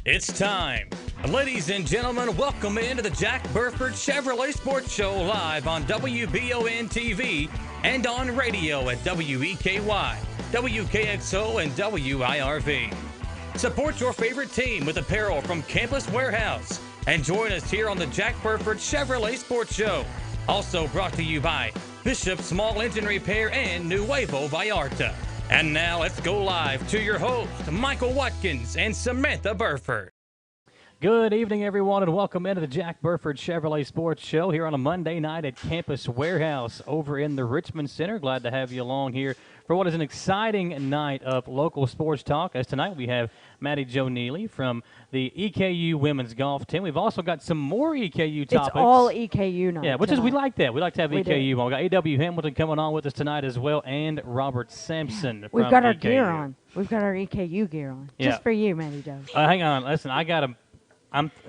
It's time. Ladies and gentlemen, welcome into the Jack Burford Chevrolet Sports Show live on WBON TV and on radio at WEKY, WKXO, and WIRV. Support your favorite team with apparel from Campus Warehouse and join us here on the Jack Burford Chevrolet Sports Show. Also brought to you by Bishop Small Engine Repair and Nuevo Vallarta. And now let's go live to your host, Michael Watkins and Samantha Burford. Good evening, everyone, and welcome into the Jack Burford Chevrolet Sports Show here on a Monday night at Campus Warehouse over in the Richmond Center. Glad to have you along here for what is an exciting night of local sports talk. As tonight we have Mattie Joe Neely from the EKU Women's Golf Team. We've also got some more EKU topics. It's all EKU night. Yeah, which is, we like that. We like to have EKU do. on. We got A.W. Hamilton coming on with us tonight as well, and Robert Sampson from We've got our EKU. gear on. We've got our EKU gear on. Yeah. Just for you, Mattie Joe. Hang on. Listen, I got to...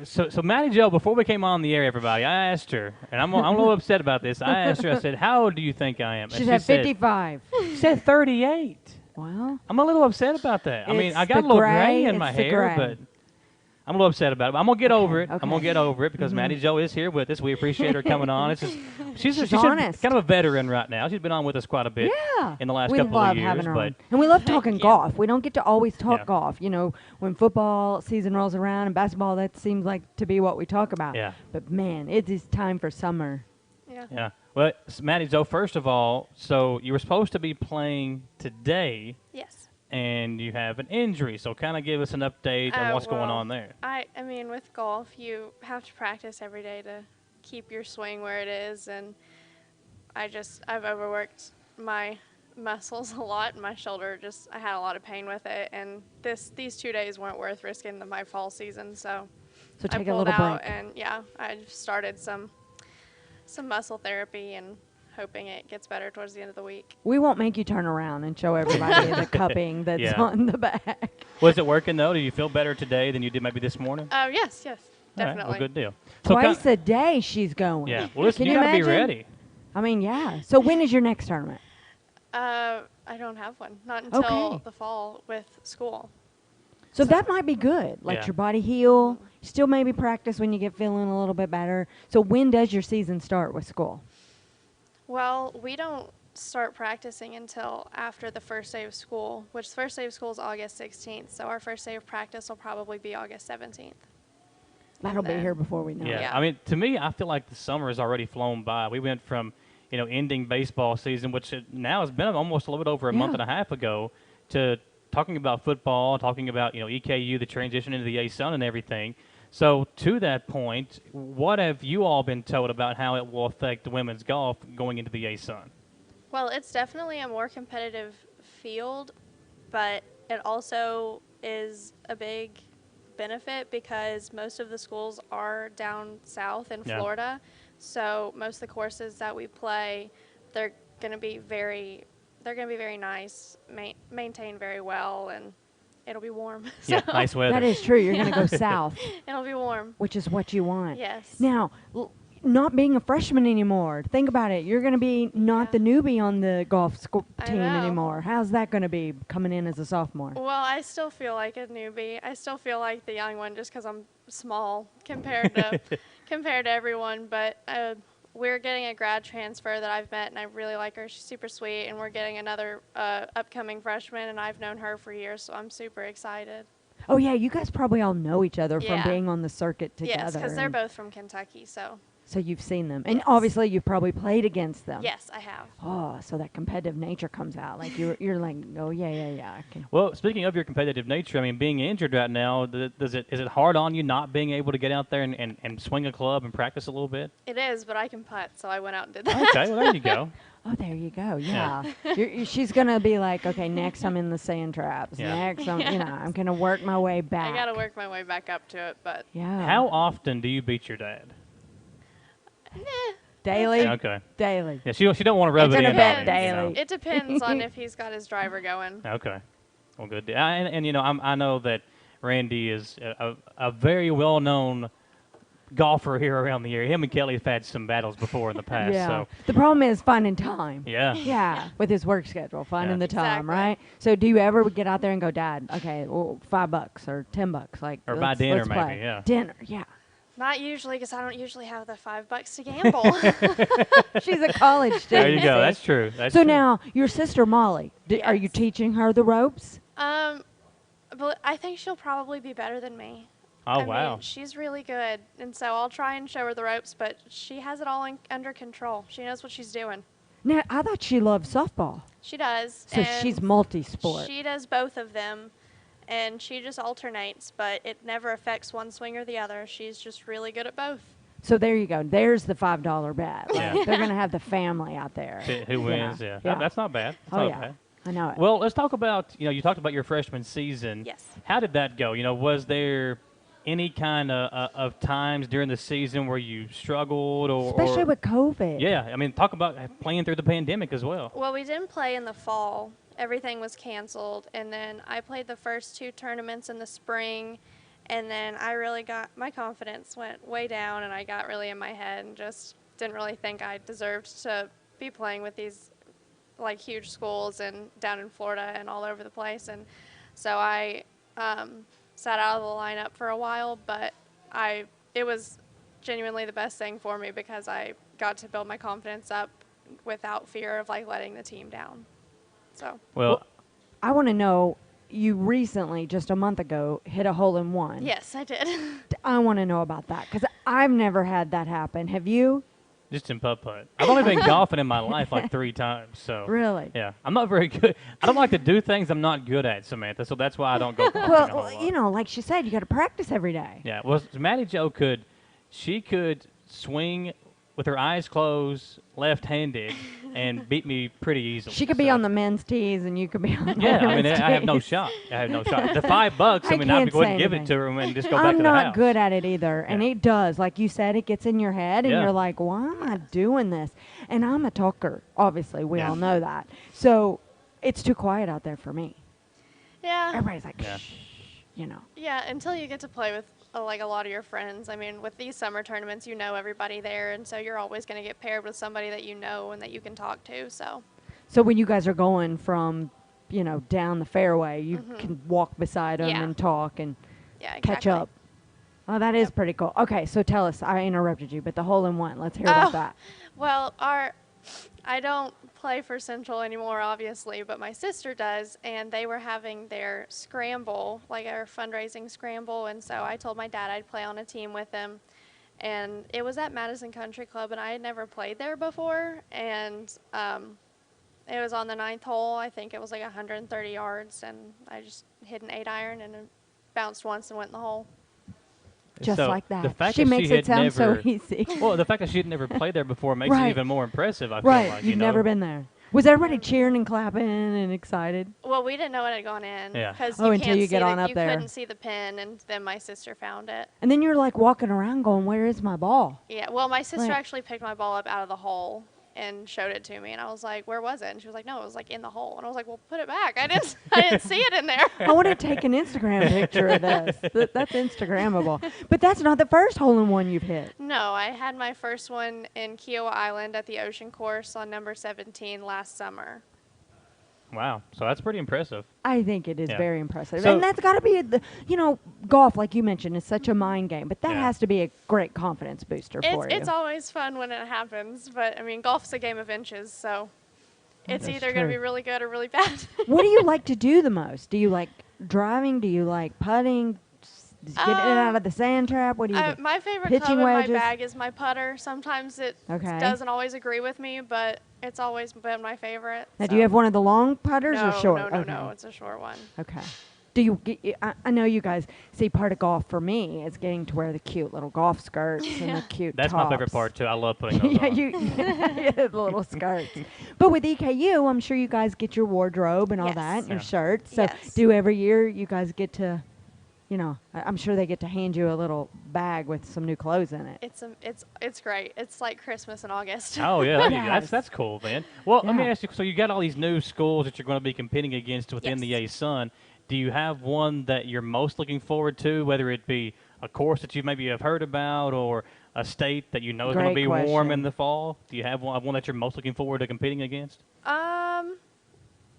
So Mattie Joe, before we came on the air, everybody, I asked her, and I'm a little upset about this. I asked her, I said, how old do you think I am? And She said 55. She said 38. Well, I'm a little upset about that. I mean, it's I got a the little gray, gray in it's my the hair, gray. but I'm a little upset about it. But I'm going to get over it. Okay. I'm going to get over it because Mattie Joe is here with us. We appreciate her coming on. It's just, she's honest. kind of a veteran right now. She's been on with us quite a bit in the last we couple love of years. having her But on. And we love talking golf. We don't get to always talk Yeah. golf. You know, when football season rolls around and basketball, that seems like to be what we talk about. Yeah. But, man, it is time for summer. Yeah. Well, Mattie Joe, first of all, so you were supposed to be playing today. Yes. And you have an injury, so kind of give us an update on what's going on there. I mean, with golf, you have to practice every day to keep your swing where it is, and I've overworked my muscles a lot, and my shoulder I had a lot of pain with it, and these 2 days weren't worth risking my fall season, so So I take a pulled little out, break. and I started some muscle therapy and hoping it gets better towards the end of the week. We won't make you turn around and show everybody the cupping that's on the back. Was it working, though? Do you feel better today than you did maybe this morning? Yes, All right, definitely. well, good deal. So Twice a day she's going. Yeah. Well, listen, Can you got to be imagine? ready. I mean, yeah. So when is your next tournament? I don't have one. Not until Okay. the fall with school. So that might be good. Let Yeah. your body heal. Still maybe practice when you get feeling a little bit better. So when does your season start with school? Well, we don't start practicing until after the first day of school, which the first day of school is August 16th. So our first day of practice will probably be August 17th. That'll be then- here before we know it. Yeah. I mean, to me, I feel like the summer has already flown by. We went from, ending baseball season, which now has been almost a little bit over a month and a half ago, to talking about football, talking about, EKU, the transition into the ASUN and everything. So to that point, what have you all been told about how it will affect women's golf going into the ASUN? Well, it's definitely a more competitive field, but it also is a big benefit because most of the schools are down south in Florida. So most of the courses that we play, they're going to be very nice, maintained very well, and it'll be warm. Yeah, nice weather. That is true. You're going to go south, It'll be warm. which is what you want. Yes. Now, not being a freshman anymore. Think about it. You're going to be not the newbie on the golf team know. anymore. How's that going to be coming in as a sophomore? Well, I still feel like a newbie. I still feel like the young one just because I'm small compared to everyone. But we're getting a grad transfer that I've met, and I really like her. She's super sweet, and we're getting another upcoming freshman, and I've known her for years, so I'm super excited. Oh, yeah. You guys probably all know each other from Yeah. being on the circuit together. Yes, because they're and both from Kentucky, so. So you've seen them. And Yes. obviously you've probably played against them. Yes, I have. Oh, so that competitive nature comes out. Like you're like, oh, yeah. I can. Well, speaking of your competitive nature, I mean, being injured right now, is it hard on you not being able to get out there and swing a club and practice a little bit? It is, but I can putt, so I went out and did that. Okay, well, there you go. Oh, there you go. Yeah. She's going to be like, okay, next I'm in the sand traps. Yeah. Next I'm going to work my way back. I got to work my way back up to it, but Yeah. How often do you beat your dad? Daily? Okay. Daily. Yeah, she don't want to rub It's it an in. event on you, daily. it depends on if he's got his driver going. Okay. Well, good. And I know that Randy is a very well-known golfer here around the area. Him and Kelly have had some battles before in the past. Yeah. So The problem is finding time. yeah. Yeah, with his work schedule, finding Yeah. the time, Exactly. right? So, do you ever get out there and go, Dad? Okay, well, $5 or $10, like, Or buy let's dinner play. maybe, yeah. Dinner, yeah. Not usually, because I don't usually have the $5 to gamble. She's a college student. There you go. see? That's true. That's So true. now, your sister Molly, are you Yes. teaching her the ropes? But I think she'll probably be better than me. Oh, I wow. mean, she's really good, and so I'll try and show her the ropes, but she has it all under control. She knows what she's doing. Now, I thought she loved softball, She does. so and she's multi-sport. She does both of them, and she just alternates, but it never affects one swing or the other. She's just really good at both. So there you go. There's the $5 bet. Like, Yeah. they're gonna have the family out there. Who wins? Yeah. That's not bad. That's Oh not yeah, bad. I know it. Well, let's talk about, you talked about your freshman season. Yes. How did that go? Was there any kind of times during the season where you struggled or Especially with COVID. Yeah, I mean, talk about playing through the pandemic as well. Well, we didn't play in the fall. Everything was canceled, and then I played the first 2 tournaments in the spring, and then I really got my confidence went way down, and I got really in my head and just didn't really think I deserved to be playing with these like huge schools and down in Florida and all over the place, and so I sat out of the lineup for a while, but it was genuinely the best thing for me because I got to build my confidence up without fear of like letting the team down. So Well, I want to know. You recently, just a month ago, hit a hole-in-one. yes, I did. I want to know about that because I've never had that happen. Have you? just in putt-putt. I've only been golfing in my life like 3 times, so. Really? Yeah, I'm not very good. I don't like to do things I'm not good at, Samantha, so that's why I don't go golfing a whole Well, lot. like she said, you got to practice every day. Yeah, well, Mattie Joe could swing with her eyes closed, left-handed, and beat me pretty easily. She could be so. on the men's tees, and you could be on the Yeah, I mean, women's I have no tees. shot. I have no shot. The $5, I I mean, I'd can't go ahead and say give it anything. to her and just go back to I'm the not house. good at it either, and Yeah. it does. Like you said, it gets in your head, and Yeah. you're like, "Why am I doing this?" And I'm a talker. Obviously, we Yeah. all know that. So it's too quiet out there for me. Yeah. Everybody's like, Yeah. "Shh," you know. Yeah, until you get to play with like a lot of your friends. I mean, with these summer tournaments, you know everybody there, and so you're always going to get paired with somebody that you know and that you can talk to. So So when you guys are going from, down the fairway, you can walk beside them Yeah. and talk and yeah, exactly. catch up. Oh, that is Yep. pretty cool. Okay, so tell us. I interrupted you, but the hole-in-one. Let's hear about Oh. that. Well, I don't play for Central anymore, obviously, but my sister does, and they were having their scramble, like our fundraising scramble, and so I told my dad I'd play on a team with him, and it was at Madison Country Club, and I had never played there before, and it was on the 9th hole. I think it was like 130 yards, and I just hit an 8-iron and it bounced once and went in the hole. Just So, like that. The fact She that makes she it had sound so never, easy. Well, the fact that she had never played there before makes Right. it even more impressive, I feel Right, like. you've never been there. Was everybody cheering and clapping and excited? Well, we didn't know it had gone in. Yeah. Because Oh, until can't you get see on the, up you there. couldn't see the pin, and then my sister found it. And then you're like walking around going, "Where is my ball?" Yeah, well, my sister Right. actually picked my ball up out of the hole and showed it to me, and I was like, "Where was it?" And she was like, "No, it was like in the hole." And I was like, "Well, put it back. I didn't see it in there." I want to take an Instagram picture of this. That's Instagrammable. But that's not the first hole-in-one you've hit. No, I had my first one in Kiowa Island at the Ocean Course on number 17 last summer. Wow, so that's pretty impressive. I think it is Yeah. very impressive. So- And that's got to be, golf, like you mentioned, is such a mind game. But that Yeah. has to be a great confidence booster for you. It's always fun when it happens, but I mean, golf's a game of inches, so it's That's either going to true. be really good or really bad. What do you like to do the most? Do you like driving? Do you like putting? Just getting it out of the sand trap? What do you do? My favorite Pitching club in wedges? my bag is my putter. Sometimes it Okay. doesn't always agree with me, but it's always been my favorite. Now, so. do you have one of the long putters no, or short? No, Okay. no, it's a short one. Okay. Do you? I know you guys see part of golf for me is getting to wear the cute little golf skirts and the cute. That's my favorite tops. part, too. I love putting those Yeah, on. yeah, the little skirts. But with EKU, I'm sure you guys get your wardrobe and all Yes. that, and your Yeah. shirts. So Yes. do every year you guys get to, I'm sure they get to hand you a little bag with some new clothes in it. It's great. It's like Christmas in August. Oh, yeah, there you go. Yes. That's cool, man. Well, let me Yeah. ask you, so you got all these new schools that you're going to be competing against within the Yes. ASUN. Do you have one that you're most looking forward to, whether it be a course that you maybe have heard about, or a state that you know is going to Great be warm question. in the fall? Do you have one that you're most looking forward to competing against?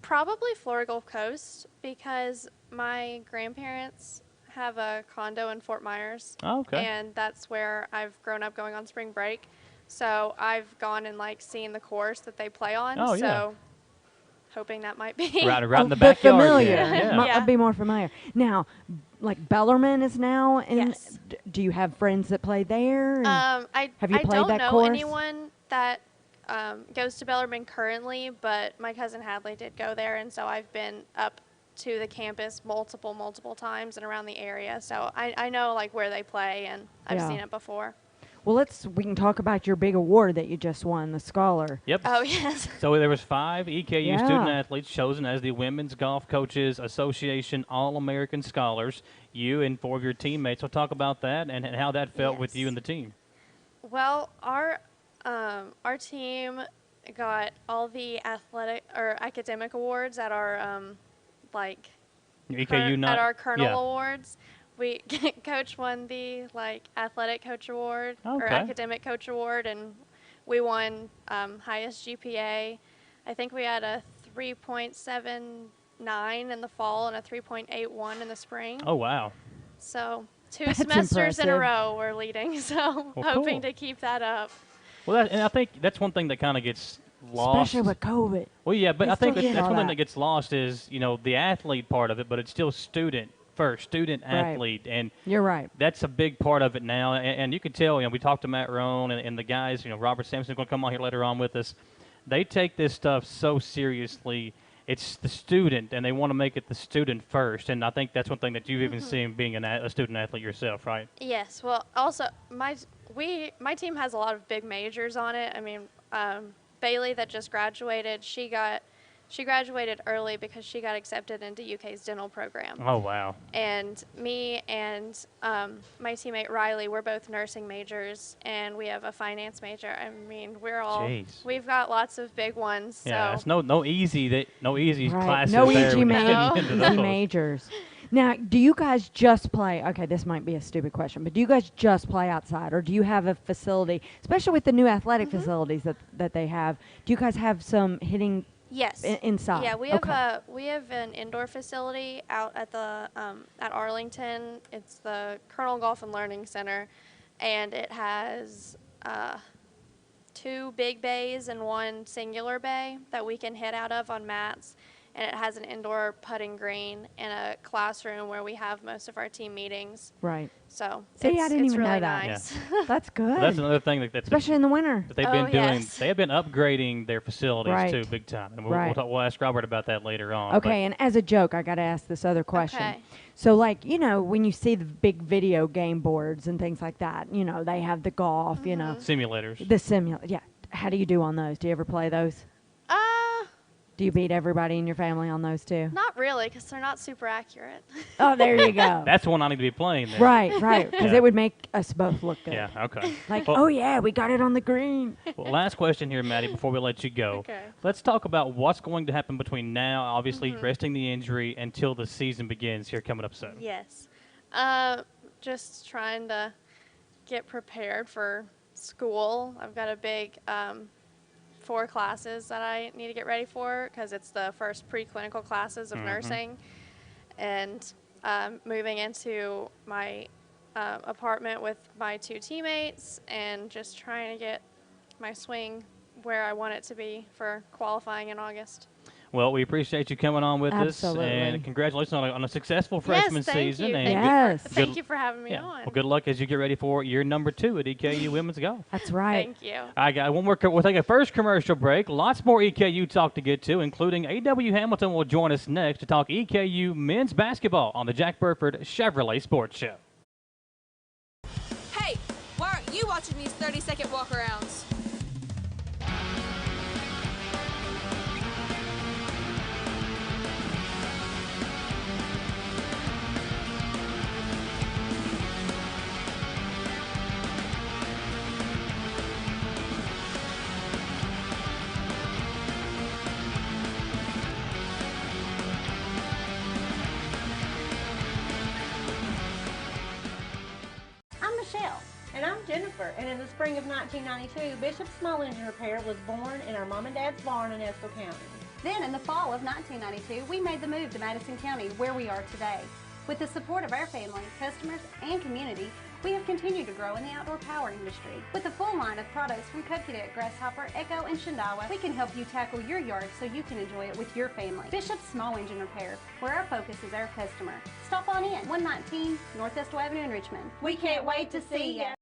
Probably Florida Gulf Coast, because my grandparents have a condo in Fort Myers. Oh, okay. And that's where I've grown up going on spring break. So I've gone and like seen the course that they play on. Oh, so yeah. hoping that might be Right in the but backyard. familiar. Yeah. Yeah. I'd be more familiar. Now, like Bellarmine is now in. Yes. Do you have friends that play there? And I have you I played don't that know course? anyone that goes to Bellarmine currently, but my cousin Hadley did go there, and so I've been up to the campus multiple times and around the area. So I know like where they play, and I've Yeah. seen it before. Well, we can talk about your big award that you just won, the Scholar. Yep. Oh yes. So there was 5 EKU Yeah. student athletes chosen as the Women's Golf Coaches Association All-American Scholars. You and 4 of your teammates. So talk about that and how that felt with Yes. you and the team. Well, our team got all the athletic or academic awards at our like Your EKU night. at our Colonel Yeah. Awards. We coach won the like athletic coach award or Okay. academic coach award, and we won highest GPA. I think we had a 3.79 in the fall and a 3.81 in the spring. Oh, wow. So 2 That's semesters in a impressive. row we're leading. So Well, hoping cool. to keep that up. Well, and I think that's one thing that kind of gets lost. Especially with COVID. Well, yeah, but They I think still get that's all one thing that. that gets lost is, the athlete part of it, but it's still student first, student Right. athlete. And You're right. that's a big part of it now. And you can tell, we talked to Matt Rohn and the guys, Robert Sampson is going to come on here later on with us. They take this stuff so seriously. It's the student, and they want to make it the student first. And I think that's one thing that you've even seen being a student athlete yourself, right? Yes. Well, also my team has a lot of big majors on it. I mean, Bailey that just graduated, she graduated early because she got accepted into UK's dental program. Oh, wow. And me and my teammate Riley, we're both nursing majors, and we have a finance major. I mean, Jeez. we've got lots of big ones. Yeah, it's so no easy Right. classes No there easy, when you get into easy those. majors. Now, do you guys just play? Okay, this might be a stupid question, but do you guys just play outside, or do you have a facility, especially with the new athletic facilities that they have? Do you guys have some hitting yes, inside? Yeah, we Okay. have an indoor facility out at the at Arlington. It's the Colonel Golf and Learning Center, and it has 2 big bays and 1 singular bay that we can hit out of on mats. And it has an indoor putting green and a classroom where we have most of our team meetings. Right. So See, I it's didn't even really know that. nice. That's good. That's another thing that's especially in the winter. that they've Oh, been doing. yes. They have been upgrading their facilities Right. too, big time. And Right. we'll ask Robert about that later on. Okay, and as a joke, I got to ask this other question. Okay. So, like, when you see the big video game boards and things like that, they have the golf, But simulators. the simulator. Yeah. How do you do on those? Do you ever play those? Do you beat everybody in your family on those too? Not really, because they're not super accurate. Oh, there you go. That's one I need to be playing then. right, because Yeah. it would make us both look good. Yeah. Okay. Like, Well- oh yeah, we got it on the green. Well, last question here, Mattie, before we let you go. Okay. Let's talk about what's going to happen between now, obviously resting the injury, until the season begins here coming up soon. Yes. Just trying to get prepared for school. I've got a big 4 classes that I need to get ready for because it's the first preclinical classes of nursing. And moving into my apartment with my 2 teammates and just trying to get my swing where I want it to be for qualifying in August. Well, we appreciate you coming on with Absolutely. us, and congratulations on a successful freshman yes, thank season. You. And Thank Yes. You for, thank Good- you for having me yeah. on. Well, good luck as you get ready for year number 2 at EKU Women's Golf. That's right. Thank you. I got one more. We'll take a first commercial break. Lots more EKU talk to get to, including A.W. Hamilton will join us next to talk EKU men's basketball on the Jack Burford Chevrolet Sports Show. Hey, why aren't you watching these 30-second walk-arounds? And I'm Jennifer, and in the spring of 1992, Bishop Small Engine Repair was born in our mom and dad's barn in Estill County. Then, in the fall of 1992, we made the move to Madison County, where we are today. With the support of our family, customers, and community, we have continued to grow in the outdoor power industry. With a full line of products from Kokudet, Grasshopper, Echo, and Shindawa, we can help you tackle your yard so you can enjoy it with your family. Bishop Small Engine Repair, where our focus is our customer. Stop on in, 119 North Estill Avenue in Richmond. We can't wait to see ya.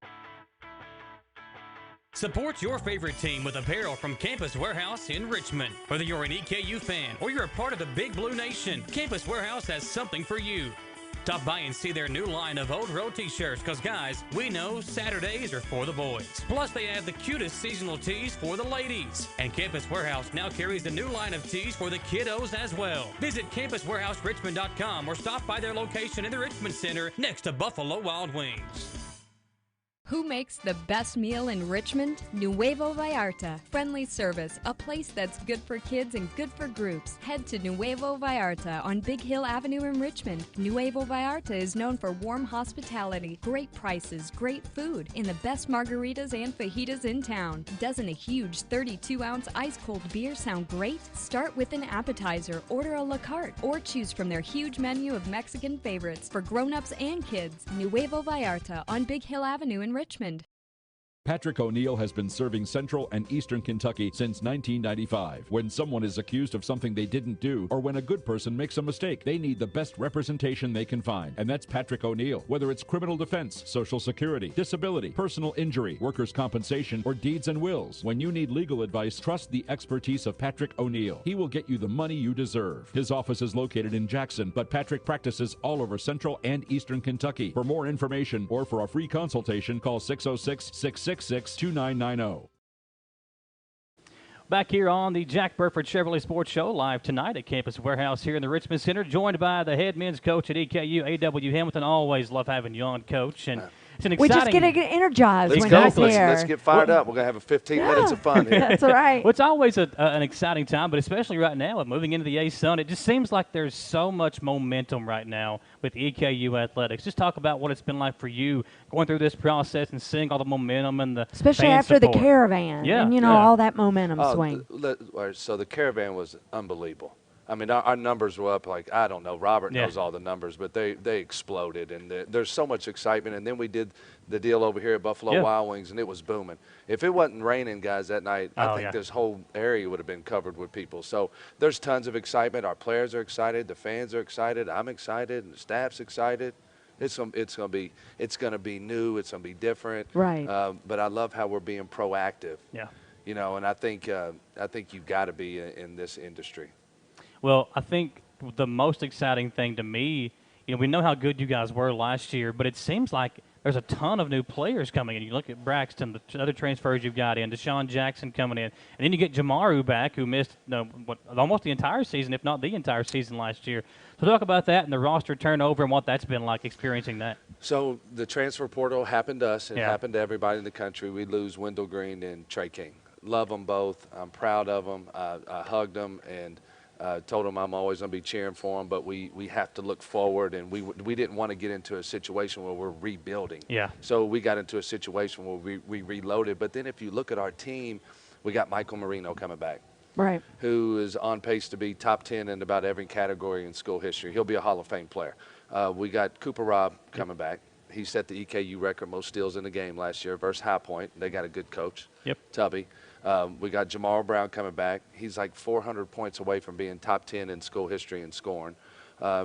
Support your favorite team with apparel from Campus Warehouse in Richmond. Whether you're an EKU fan or you're a part of the Big Blue Nation, Campus Warehouse has something for you. Stop by and see their new line of Old Road t-shirts, because guys, we know Saturdays are for the boys. Plus, they have the cutest seasonal tees for the ladies. And Campus Warehouse now carries a new line of tees for the kiddos as well. Visit campuswarehouserichmond.com or stop by their location in the Richmond Center next to Buffalo Wild Wings. Who makes the best meal in Richmond? Nuevo Vallarta. Friendly service, a place that's good for kids and good for groups. Head to Nuevo Vallarta on Big Hill Avenue in Richmond. Nuevo Vallarta is known for warm hospitality, great prices, great food, and the best margaritas and fajitas in town. Doesn't a huge 32-ounce ice-cold beer sound great? Start with an appetizer, order a la carte, or choose from their huge menu of Mexican favorites for grown-ups and kids. Nuevo Vallarta on Big Hill Avenue in Richmond. Patrick O'Neill has been serving Central and Eastern Kentucky since 1995. When someone is accused of something they didn't do, or when a good person makes a mistake, they need the best representation they can find. And that's Patrick O'Neill. Whether it's criminal defense, Social Security, disability, personal injury, workers' compensation, or deeds and wills. When you need legal advice, trust the expertise of Patrick O'Neill. He will get you the money you deserve. His office is located in Jackson, but Patrick practices all over Central and Eastern Kentucky. For more information or for a free consultation, call 606-666-2990. Back here on the Jack Burford Chevrolet Sports Show, live tonight at Campus Warehouse here in the Richmond Center, joined by the head men's coach at EKU, A.W. Hamilton. Always love having you on, Coach. And it's an exciting... We just get energized when go. he's here. Let's get fired up. We're going to have 15 minutes of fun here. That's right. Well, it's always an exciting time, but especially right now with moving into the ASUN, it just seems like there's so much momentum right now with EKU athletics. Just talk about what it's been like for you going through this process and seeing all the momentum and the especially fan after support. the caravan and, all that momentum swing. So the caravan was unbelievable. I mean, our numbers were up like, I don't know, Robert knows all the numbers, but they exploded, and there's so much excitement. And then we did the deal over here at Buffalo Wild Wings, and it was booming. If it wasn't raining, guys, that night, I think this whole area would have been covered with people. So there's tons of excitement. Our players are excited. The fans are excited. I'm excited, and the staff's excited. It's gonna be new. It's gonna be different. Right. But I love how we're being proactive. Yeah. And I think you've got to be in this industry. Well, I think the most exciting thing to me, we know how good you guys were last year, but it seems like there's a ton of new players coming in. You look at Braxton, the other transfers you've got in, Deshaun Jackson coming in, and then you get Jamaru back, who missed almost the entire season, if not the entire season last year. So talk about that and the roster turnover and what that's been like experiencing that. So the transfer portal happened to us. It happened to everybody in the country. We lose Wendell Green and Trey King. Love them both. I'm proud of them. I hugged them and told them I'm always going to be cheering for them, but we have to look forward, and we didn't want to get into a situation where we're rebuilding. Yeah. So we got into a situation where we reloaded. But then if you look at our team, we got Michael Marino coming back. Right. Who is on pace to be top 10 in about every category in school history. He'll be a Hall of Fame player. We got Cooper Robb coming back. He set the EKU record most steals in the game last year versus High Point. They got a good coach, Tubby. We got Jamal Brown coming back. He's like 400 points away from being top 10 in school history and scoring.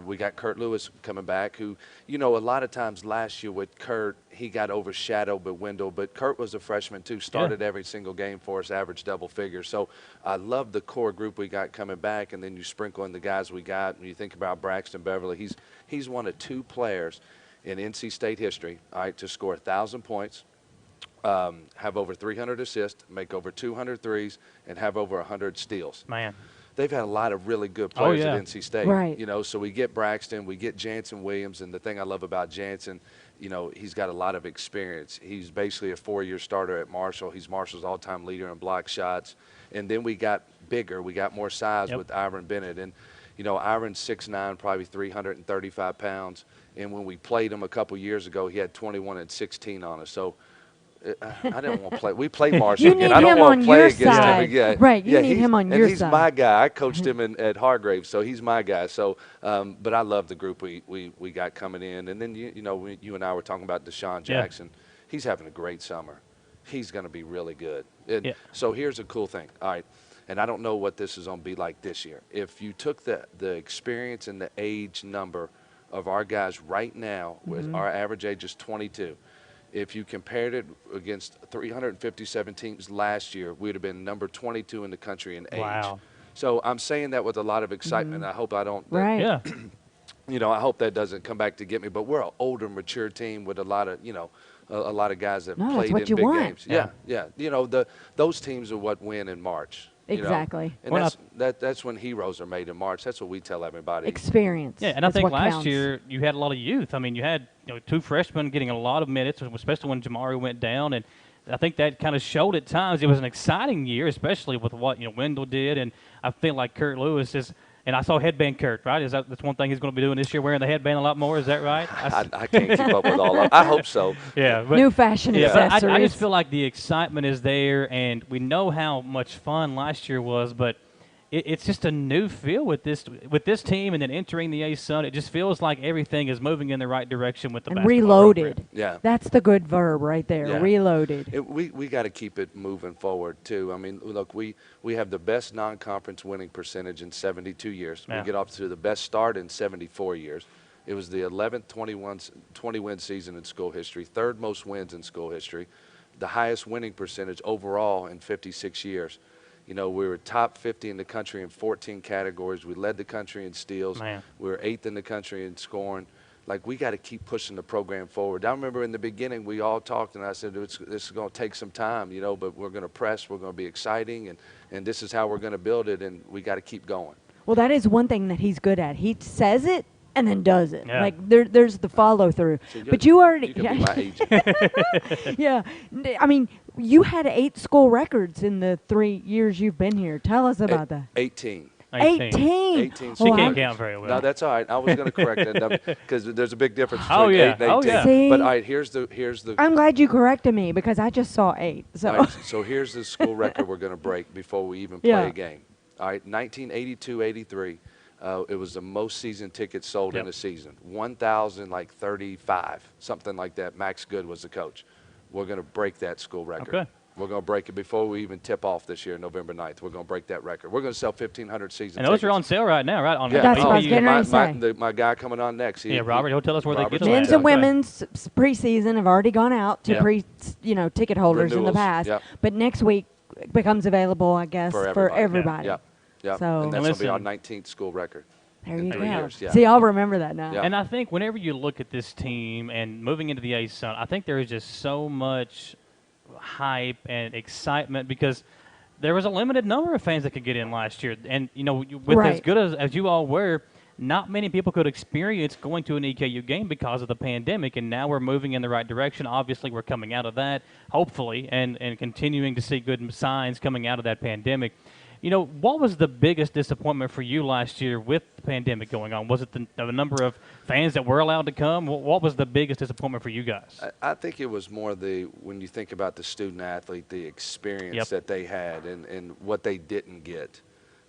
We got Kurt Lewis coming back, who, a lot of times last year with Kurt, he got overshadowed by Wendell, but Kurt was a freshman too, started every single game for us, averaged double figures. So I love the core group we got coming back, and then you sprinkle in the guys we got, and you think about Braxton Beverly. He's one of two players in NC State history, to score 1,000 points, have over 300 assists, make over 200 threes, and have over 100 steals. Man. They've had a lot of really good players at NC State. Right. So we get Braxton, we get Jansen Williams, and the thing I love about Jansen, he's got a lot of experience. He's basically a 4-year starter at Marshall. He's Marshall's all-time leader in block shots. And then we got bigger. We got more size with Iron Bennett. And, Iron's 6'9", probably 335 pounds. And when we played him a couple years ago, he had 21 and 16 on us. So I didn't want to play. We play Marshall You again. need I don't him want on to play your against him side. again. Right, you yeah, need him on your he's side. my guy. I coached him at Hargrave, so he's my guy. So, but I love the group we got coming in. And then, you and I were talking about Deshaun Jackson. He's having a great summer. He's going to be really good. And so here's a cool thing. All right, and I don't know what this is going to be like this year. If you took the experience and the age number of our guys right now, with our average age is 22, if you compared it against 357 teams last year, we would have been number 22 in the country in age. Wow. So I'm saying that with a lot of excitement. I hope I don't. Right. Yeah. I hope that doesn't come back to get me. But we're an older, mature team with a lot of, a lot of guys that played in big games. Yeah. Those teams are what win in March. Exactly. And that's when heroes are made in March. That's what we tell everybody. Experience. Yeah, and I think last year you had a lot of youth. I mean, you had 2 freshmen getting a lot of minutes, especially when Jamari went down, and I think that kind of showed at times. It was an exciting year, especially with what Wendell did, and I feel like Kurt Lewis is. And I saw headband Kurt, right? That's one thing he's going to be doing this year, wearing the headband a lot more. Is that right? I can't keep up with all of it. I hope so. Yeah. But, new fashion accessories. I just feel like the excitement is there, and we know how much fun last year was, but it's just a new feel with this team, and then entering the ASUN. It just feels like everything is moving in the right direction with the basketball reloaded. program. Yeah. That's the good verb right there, reloaded. We got to keep it moving forward, too. I mean, look, we have the best non-conference winning percentage in 72 years. Yeah. We get off to the best start in 74 years. It was the 11th 20-win season in school history, 3rd most wins in school history, the highest winning percentage overall in 56 years. We were top 50 in the country in 14 categories. We led the country in steals. Man. We were 8th in the country in scoring. Like, we got to keep pushing the program forward. I remember in the beginning we all talked, and I said, this is going to take some time, but we're going to press. We're going to be exciting, and this is how we're going to build it, and we got to keep going. Well, that is one thing that he's good at. He says it and then does it. Yeah. Like, there's the follow-through. So but you already... You can be my agent. Yeah. I mean, you had 8 school records in the 3 years you've been here. Tell us about that. 18. 18. She can't count very well. No, that's all right. I was going to correct that because there's a big difference Oh, between yeah. 8 and 18. Oh, yeah. See? But all right, here's the. I'm glad you corrected me because I just saw 8. So, All right, so here's the school record we're going to break before we even play a game. All right, 1982-83. It was the most season tickets sold in a season. 1,035, something like that. Max Good was the coach. We're going to break that school record. Okay. We're going to break it before we even tip off this year, November 9th. We're going to break that record. We're going to sell 1,500 season And those tickets. are on sale right now, right? On That's what I was getting ready to say. My guy coming on next. Robert, he'll tell us where they get them. men's at. and women's preseason have already gone out to ticket holders in the Renewals. past. Yep. But next week it becomes available, I guess, for everybody. Yep. So and that's going to be our 19th school record. There you go. 3 years. Yeah. See, I'll remember that now. Yeah. And I think whenever you look at this team and moving into the ASUN, I think there is just so much hype and excitement because there was a limited number of fans that could get in last year. And, with as good as you all were, not many people could experience going to an EKU game because of the pandemic, and now we're moving in the right direction. Obviously, we're coming out of that, hopefully, and continuing to see good signs coming out of that pandemic. What was the biggest disappointment for you last year with the pandemic going on? Was it the number of fans that were allowed to come? What was the biggest disappointment for you guys? I think it was more when you think about the student athlete, the experience that they had and what they didn't get.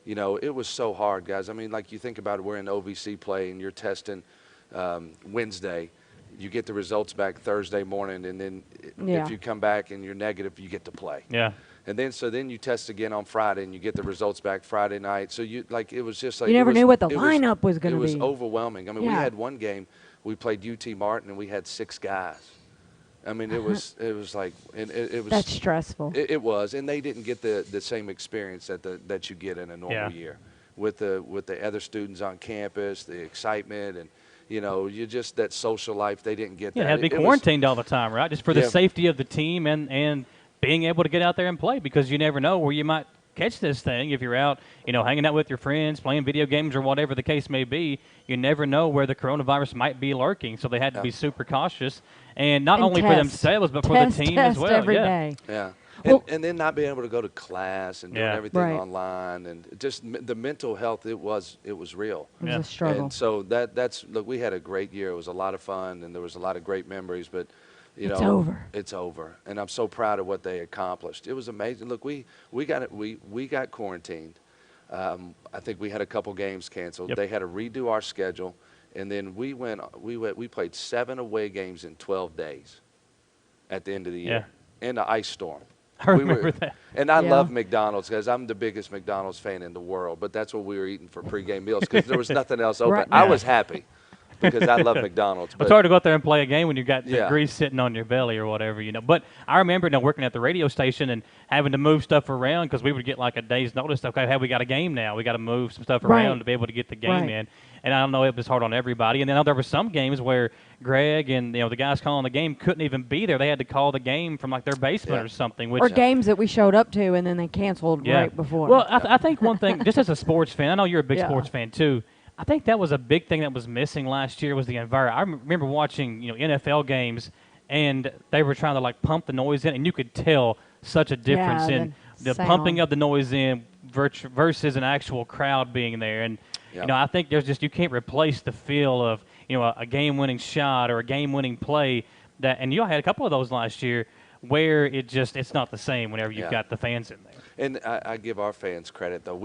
It was so hard, guys. I mean, like you think about it, we're in OVC play and you're testing Wednesday. You get the results back Thursday morning, and then if you come back and you're negative, you get to play. Yeah. And then you test again on Friday, and you get the results back Friday night. So it was just like you never knew what the lineup was going to be. It was overwhelming. I mean, we had one game, we played UT Martin, and we had 6 guys. I mean, it was like it was. That's stressful. It was, and they didn't get the same experience that you get in a normal year with the other students on campus, the excitement and. You just that social life, they didn't get that. Yeah, had to be quarantined all the time, right? Just for the safety of the team and being able to get out there and play because you never know where you might catch this thing if you're out, hanging out with your friends, playing video games or whatever the case may be. You never know where the coronavirus might be lurking, so they had to be super cautious. And not only for themselves, but for the team as well. Every day. Yeah. And then not being able to go to class and doing everything online, and just the mental health, it was real. It was a struggle. And so look, we had a great year. It was a lot of fun, and there was a lot of great memories, but it's over. It's over. And I'm so proud of what they accomplished. It was amazing. Look, we got quarantined. I think we had a couple games canceled. They had to redo our schedule, and then we played 7 away games in 12 days at the end of the year in the ice storm. I remember that. And I love McDonald's because I'm the biggest McDonald's fan in the world, but that's what we were eating for pregame meals because there was nothing else open. I was happy because I love McDonald's. It's hard to go out there and play a game when you've got the grease sitting on your belly or whatever, But I remember working at the radio station and having to move stuff around because we would get like a day's notice. Okay, hey, we got a game now. We got to move some stuff around to be able to get the game in. And I don't know, it was hard on everybody. And then there were some games where Greg and the guys calling the game couldn't even be there. They had to call the game from like their basement or something. Or games that we showed up to and then they canceled right before. Well, I think one thing, just as a sports fan, I know you're a big sports fan too. I think that was a big thing that was missing last year was the environment. I remember watching NFL games, and they were trying to like pump the noise in, and you could tell such a difference in the pumping of the noise in versus an actual crowd being there. And I think you can't replace the feel of a game-winning shot or a game-winning play that. And you had a couple of those last year where it's not the same whenever you've got the fans in there. And I give our fans credit though.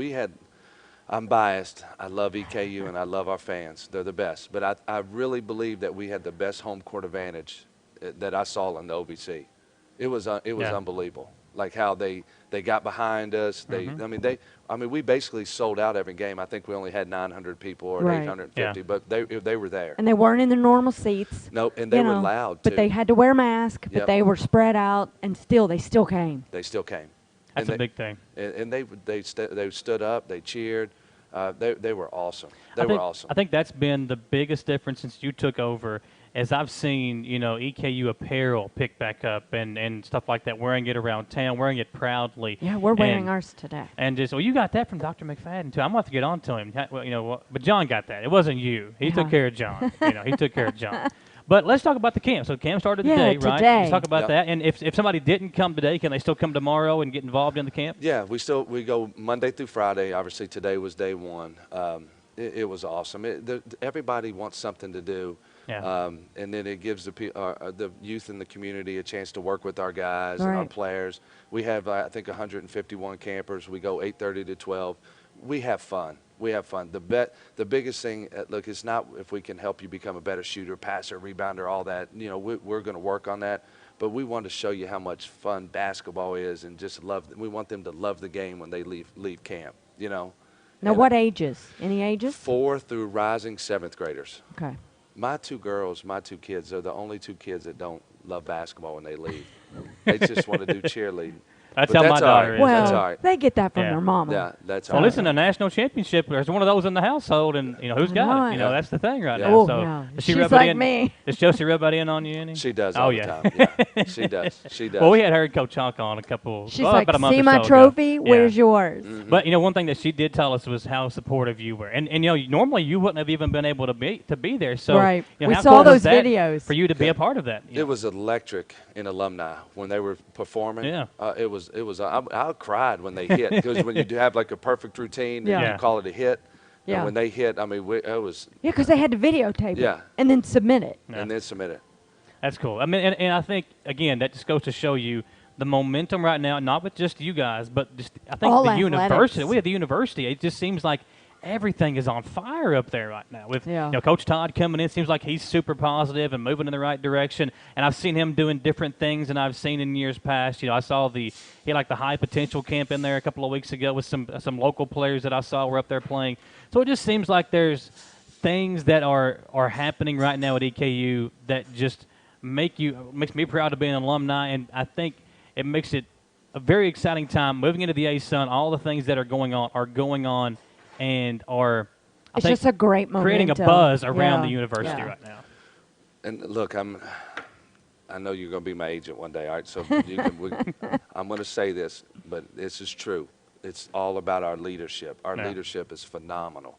I'm biased. I love EKU and I love our fans. They're the best. But I really believe that we had the best home court advantage that I saw in the OVC. It was unbelievable. Like how they got behind us. We basically sold out every game. I think we only had 900 people or 850, but they were there. And they weren't in the normal seats. No, and they were loud too. But they had to wear masks. But they were spread out, and they still came. They still came. That's a big thing. And they stood up. They cheered. They were awesome. They were awesome. I think that's been the biggest difference since you took over. As I've seen, EKU apparel pick back up and stuff like that, wearing it around town, wearing it proudly. Yeah, we're wearing ours today. And you got that from Dr. McFadden too. I'm gonna have to get on to him. But John got that. It wasn't you. He took care of John. He took care of John. But let's talk about the camp. So camp started today, right? Let's talk about that. And if somebody didn't come today, can they still come tomorrow and get involved in the camp? Yeah, we go Monday through Friday. Obviously, today was day one. It was awesome. Everybody wants something to do. Yeah. And then it gives the youth in the community a chance to work with our guys and our players. We have, I think, 151 campers. We go 8:30 to 12. We have fun. The biggest thing, look, it's not if we can help you become a better shooter, passer, rebounder, all that. We're going to work on that. But we want to show you how much fun basketball is and just we want them to love the game when they leave camp, Now, what ages? Any ages? 4 through rising 7th graders. Okay. My two kids are the only 2 kids that don't love basketball when they leave. They just want to do cheerleading. That's how my daughter is. Well, that's all right. They get that from their mama. Yeah, that's all right. Well, listen, a national championship, there's one of those in the household, and who's got it? That's the thing right now. Oh, so no. Does she She's rub like it in? me. Does Chelsea rub that in on you any? She does all the time. Yeah, she does. Well, we had her and Coach Honk on She's like, about a month see or my so trophy? Ago. Where's yours? Mm-hmm. But one thing that she did tell us was how supportive you were, and normally you wouldn't have even been able to be there. So we how saw cool those was that videos for you to be a part of that. It was electric in alumni when they were performing. Yeah, it was. I cried when they hit because when you do have like a perfect routine and you call it a hit. And when they hit, it was. Yeah, because they had to videotape it and then submit it. And then submit it. That's cool. And I think, again, that just goes to show you the momentum right now, not with just you guys, but just I think the university. We have the university. It just seems like everything is on fire up there right now. With Coach Todd coming in, seems like he's super positive and moving in the right direction. And I've seen him doing different things than I've seen in years past. I saw he had like the high potential camp in there a couple of weeks ago with some local players that I saw were up there playing. So it just seems like there's things that are happening right now at EKU that just makes me proud to be an alumni, and I think it makes it a very exciting time moving into the ASUN. All the things that are going on and are just a great momentum. Creating a buzz around the university right now. And look, I know you're going to be my agent one day, all right? So I'm going to say this, but this is true. It's all about our leadership. Our leadership is phenomenal.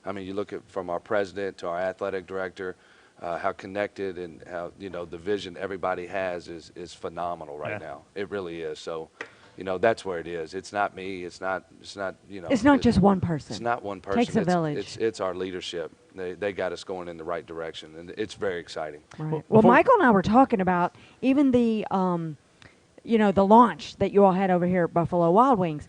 You look at from our president to our athletic director, how connected and how, the vision everybody has is phenomenal right now. It really is. So, that's where it is. It's not me. It's not, It's not just one person. It's not one person. Takes a village. It's our leadership. They got us going in the right direction, and it's very exciting. Right. Well, Michael and I were talking about even the, the launch that you all had over here at Buffalo Wild Wings.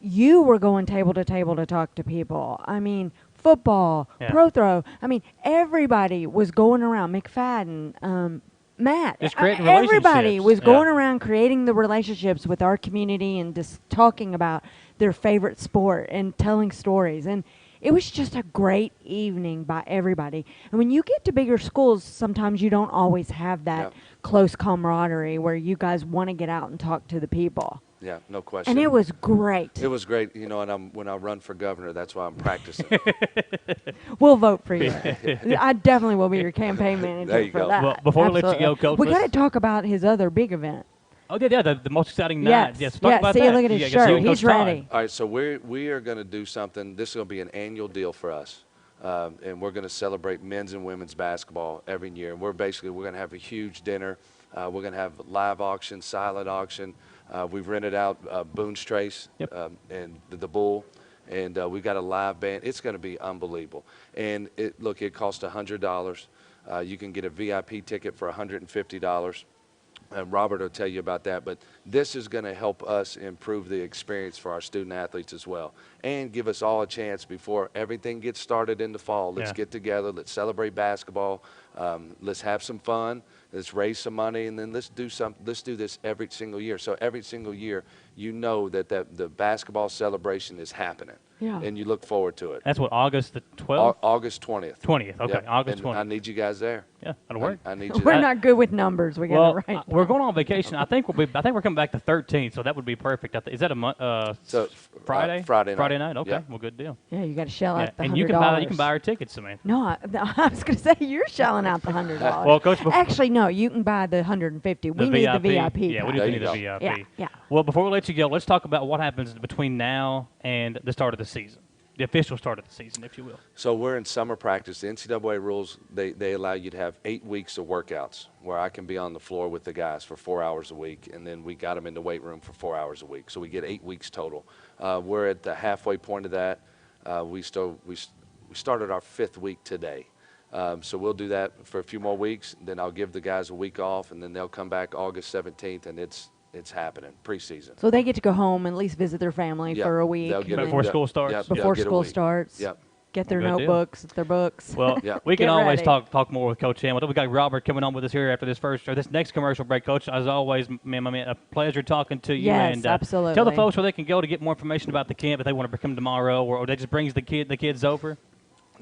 You were going table to table to talk to people. I mean, football, pro throw. I mean, everybody was going around. McFadden, Matt. Just creating everybody relationships. was going around creating the relationships with our community and just talking about their favorite sport and telling stories. And it was just a great evening by everybody. And when you get to bigger schools, sometimes you don't always have that close camaraderie where you guys want to get out and talk to the people. Yeah, no question. And it was great. It was great, and when I run for governor, that's why I'm practicing. We'll vote for you. I definitely will be your campaign manager there you for go. that. Well, before we let you go, Coach, we got to talk about his other big event. Oh, yeah, the most exciting night. Yes, Talk about see, that. look at his shirt. He's ready. All right, so we are going to do something. This is going to be an annual deal for us, and we're going to celebrate men's and women's basketball every year. And we're going to have a huge dinner. We're going to have live auction, silent auction. We've rented out Boone's Trace and the Bull, and we've got a live band. It's going to be unbelievable. And it costs $100. You can get a VIP ticket for $150. Robert will tell you about that, but this is going to help us improve the experience for our student athletes as well, and give us all a chance before everything gets started in the fall. Let's get together, let's celebrate basketball, let's have some fun, let's raise some money, and then let's do this every single year. So every single year, that the basketball celebration is happening. Yeah. And you look forward to it. That's what, August the 12th? August 20th. 20th, okay, August 20th. I need you guys there. Yeah, that'll work. I need you We're not good with numbers. We got to write. We're going on vacation. I think we're coming back the 13th, so that would be perfect. Is that a month? Friday? Friday night. Okay, well, good deal. Yeah, you got to shell out the $100. And you can buy our tickets, Samantha. No, I was going to say you're shelling out the $100. Well, Coach, actually, no, you can buy the $150. We need the VIP. Yeah, we need the VIP. Yeah. Well, before we let you go, let's talk about what happens between now and the start of the season. The official start of the season, if you will. So we're in summer practice. The NCAA rules, they allow you to have 8 weeks of workouts where I can be on the floor with the guys for 4 hours a week, and then we got them in the weight room for 4 hours a week. So we get 8 weeks total. We're at the halfway point of that. We started our 5th week today. So we'll do that for a few more weeks. Then I'll give the guys a week off, and then they'll come back August 17th, and it's happening, preseason. So they get to go home and at least visit their family for a week. Before school starts. Before school starts. Yep. Get their notebooks, their books. Well, we can always talk more with Coach Hamilton. We got Robert coming on with us here after this next commercial break. Coach, as always, man, a pleasure talking to you. Yes, and, absolutely. Tell the folks where they can go to get more information about the camp if they want to come tomorrow, or they just brings the kids over.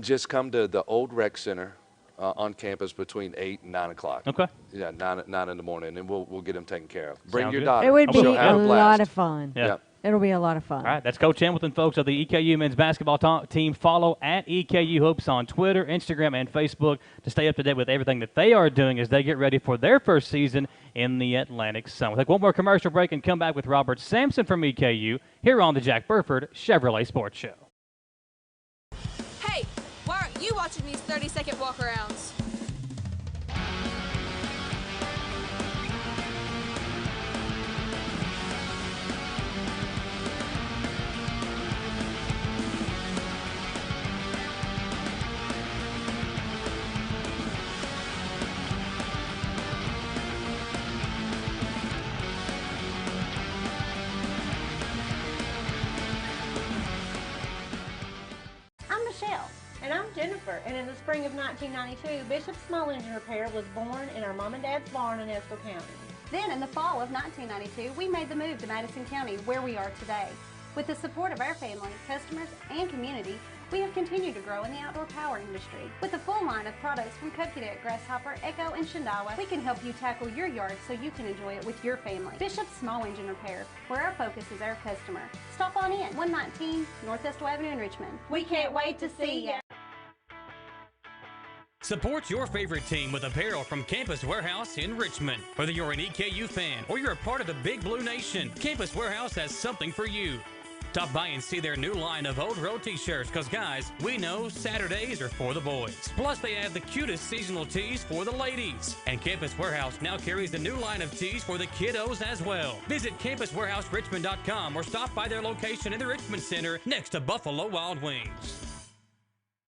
Just come to the old rec center on campus between 8 and 9 o'clock. Okay. Yeah, 9 in the morning, and we'll get them taken care of. Bring Sounds your good. daughter. It would be a lot of fun. Yeah. It'll be a lot of fun. All right, that's Coach Hamilton, folks, of the EKU men's basketball team. Follow at EKU Hoops on Twitter, Instagram, and Facebook to stay up to date with everything that they are doing as they get ready for their first season in the Atlantic Sun. We'll take one more commercial break and come back with Robert Sampson from EKU here on the Jack Burford Chevrolet Sports Show. Hey, why aren't you watching these 30-second walk-arounds? And I'm Jennifer, and in the spring of 1992, Bishop Small Engine Repair was born in our mom and dad's barn in Estill County. Then in the fall of 1992, we made the move to Madison County, where we are today. With the support of our family, customers, and community, we have continued to grow in the outdoor power industry. With a full line of products from Coquedet, Grasshopper, Echo, and Shindawa, we can help you tackle your yard so you can enjoy it with your family. Bishop Small Engine Repair, where our focus is our customer. Stop on in, 119 North Estill Avenue in Richmond. We can't wait to see you. Support your favorite team with apparel from Campus Warehouse in Richmond. Whether you're an EKU fan or you're a part of the Big Blue Nation, Campus Warehouse has something for you. Stop by and see their new line of Old Road t-shirts, because guys, we know Saturdays are for the boys. Plus, they have the cutest seasonal tees for the ladies. And Campus Warehouse now carries the new line of tees for the kiddos as well. Visit campuswarehouserichmond.com or stop by their location in the Richmond Center next to Buffalo Wild Wings.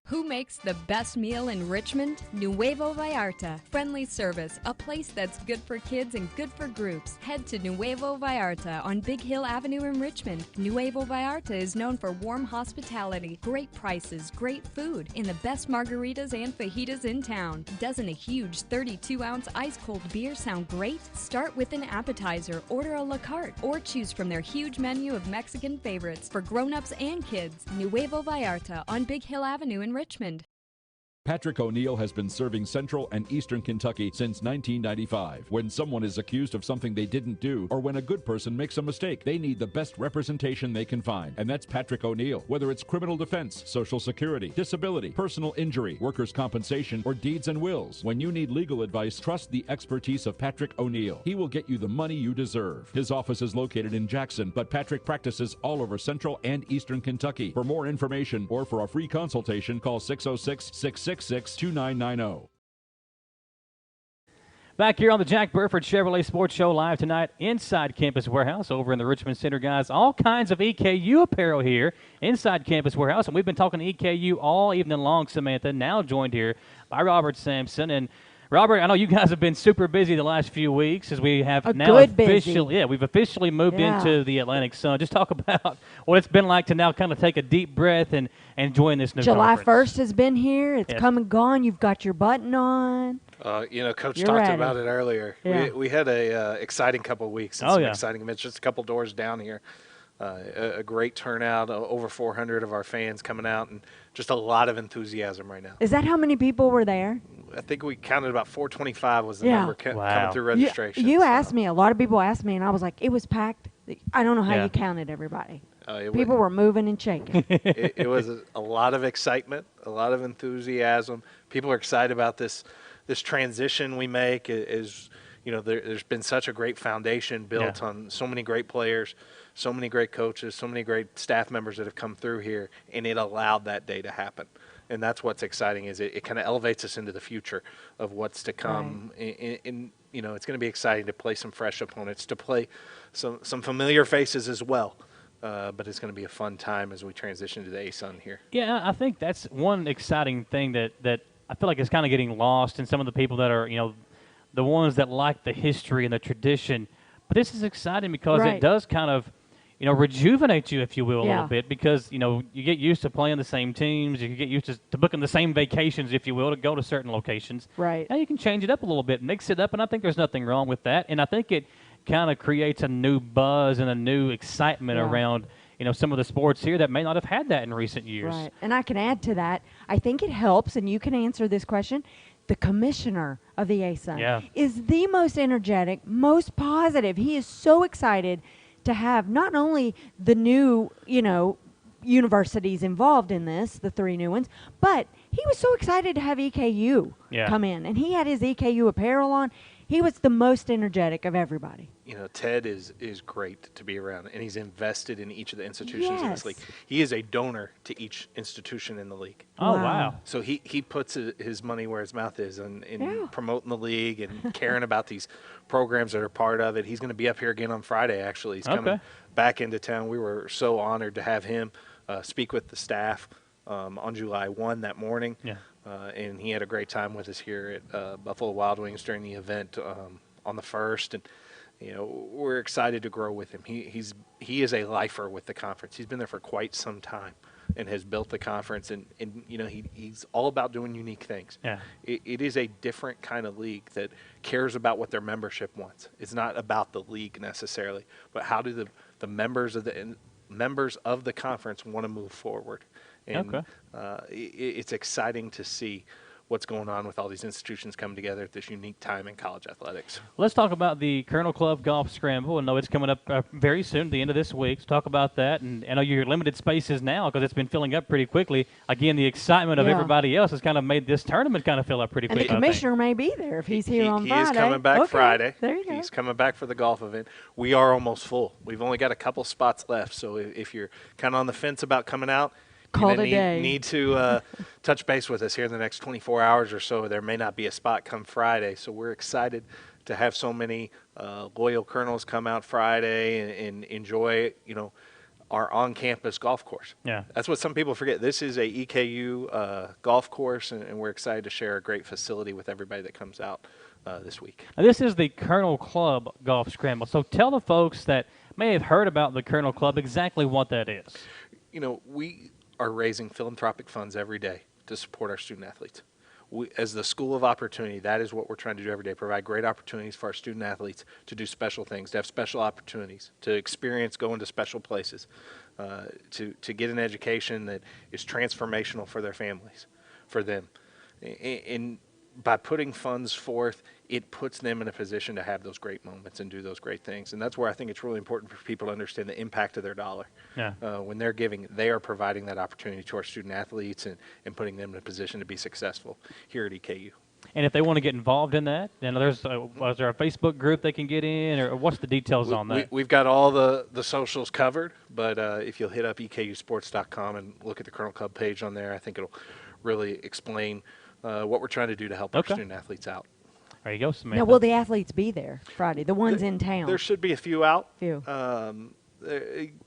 Who makes the best meal in Richmond? Nuevo Vallarta. Friendly service, a place that's good for kids and good for groups. Head to Nuevo Vallarta on Big Hill Avenue in Richmond. Nuevo Vallarta is known for warm hospitality, great prices, great food, and the best margaritas and fajitas in town. Doesn't a huge 32-ounce ice-cold beer sound great? Start with an appetizer, order a la carte, or choose from their huge menu of Mexican favorites for grown-ups and kids. Nuevo Vallarta on Big Hill Avenue in Richmond. Patrick O'Neill has been serving Central and Eastern Kentucky since 1995. When someone is accused of something they didn't do, or when a good person makes a mistake, they need the best representation they can find. And that's Patrick O'Neill. Whether it's criminal defense, Social Security, disability, personal injury, workers' compensation, or deeds and wills, when you need legal advice, trust the expertise of Patrick O'Neill. He will get you the money you deserve. His office is located in Jackson, but Patrick practices all over Central and Eastern Kentucky. For more information or for a free consultation, call 606-666-2990. Back here on the Jack Burford Chevrolet Sports Show live tonight inside Campus Warehouse over in the Richmond Center, guys. All kinds of EKU apparel here inside Campus Warehouse. And we've been talking EKU all evening long, Samantha, now joined here by Robert Sampson. And Robert, I know you guys have been super busy the last few weeks as we have we've officially moved into the Atlantic Sun. Just talk about what it's been like to now kind of take a deep breath and join this new July conference. 1st has been here. It's come and gone. You've got your button on. Coach You're talked ready. about it earlier. Yeah. We had a exciting couple of weeks and some exciting events, just a couple doors down here. A great turnout, over 400 of our fans coming out, and just a lot of enthusiasm right now. Is that how many people were there? I think we counted about 425 was the number coming through registration. You asked me. A lot of people asked me, and I was like, it was packed. I don't know how you counted everybody. People were moving and shaking. It was a lot of excitement, a lot of enthusiasm. People are excited about this transition we make. There's been such a great foundation built on so many great players, so many great coaches, so many great staff members that have come through here, and it allowed that day to happen. And that's what's exciting, is it kind of elevates us into the future of what's to come. Right. And it's going to be exciting to play some fresh opponents, to play some familiar faces as well. But it's going to be a fun time as we transition to the ASUN here. Yeah, I think that's one exciting thing that I feel like is kind of getting lost in some of the people that are, the ones that like the history and the tradition. But this is exciting because it does kind of, rejuvenate you, if you will, a little bit, because, you get used to playing the same teams. You get used to booking the same vacations, if you will, to go to certain locations. Right. Now you can change it up a little bit, mix it up, and I think there's nothing wrong with that. And I think it kind of creates a new buzz and a new excitement around, some of the sports here that may not have had that in recent years. Right. And I can add to that, I think it helps, and you can answer this question, the commissioner of the ASUN is the most energetic, most positive. He is so excited to have not only the new, universities involved in this, the 3 new ones, but he was so excited to have EKU come in. And he had his EKU apparel on. He was the most energetic of everybody. Ted is great to be around, and he's invested in each of the institutions in this league. He is a donor to each institution in the league. Oh, wow. So he puts his money where his mouth is in promoting the league and caring about these programs that are part of it. He's going to be up here again on Friday, actually. He's coming back into town. We were so honored to have him speak with the staff on July 1 that morning. Yeah. And he had a great time with us here at Buffalo Wild Wings during the event on the 1st. And, we're excited to grow with him. He is a lifer with the conference. He's been there for quite some time and has built the conference. And he's all about doing unique things. Yeah. It is a different kind of league that cares about what their membership wants. It's not about the league necessarily, but how do the members of the conference want to move forward. And it's exciting to see what's going on with all these institutions coming together at this unique time in college athletics. Let's talk about the Colonel Club Golf Scramble. I know it's coming up very soon, the end of this week. Let's talk about that. And I know your limited spaces now because it's been filling up pretty quickly. Again, the excitement of everybody else has kind of made this tournament kind of fill up pretty quickly. And the commissioner may be there if he's here on Friday. He is coming back Friday. There you go. He's coming back for the golf event. We are almost full. We've only got a couple spots left. So if you're kind of on the fence about coming out, need to touch base with us here in the next 24 hours or so. There may not be a spot come Friday, so we're excited to have so many loyal Colonels come out Friday and enjoy, our on-campus golf course. Yeah, that's what some people forget. This is a EKU golf course, and we're excited to share a great facility with everybody that comes out this week. Now, this is the Colonel Club Golf Scramble. So tell the folks that may have heard about the Colonel Club exactly what that is. We are raising philanthropic funds every day to support our student athletes. As the School of Opportunity, that is what we're trying to do every day, provide great opportunities for our student athletes to do special things, to have special opportunities, to experience going to special places, to get an education that is transformational for their families, for them. And by putting funds forth, it puts them in a position to have those great moments and do those great things. And that's where I think it's really important for people to understand the impact of their dollar. Yeah. When they're giving, they are providing that opportunity to our student athletes and putting them in a position to be successful here at EKU. And if they want to get involved in that, is there a Facebook group they can get in, or what's the details on that? We've got all the socials covered, but if you'll hit up EKUsports.com and look at the Colonel Club page on there, I think it'll really explain what we're trying to do to help our student athletes out. There you go, Samantha. Now, will the athletes be there Friday, the ones in town? There should be a few out. Few.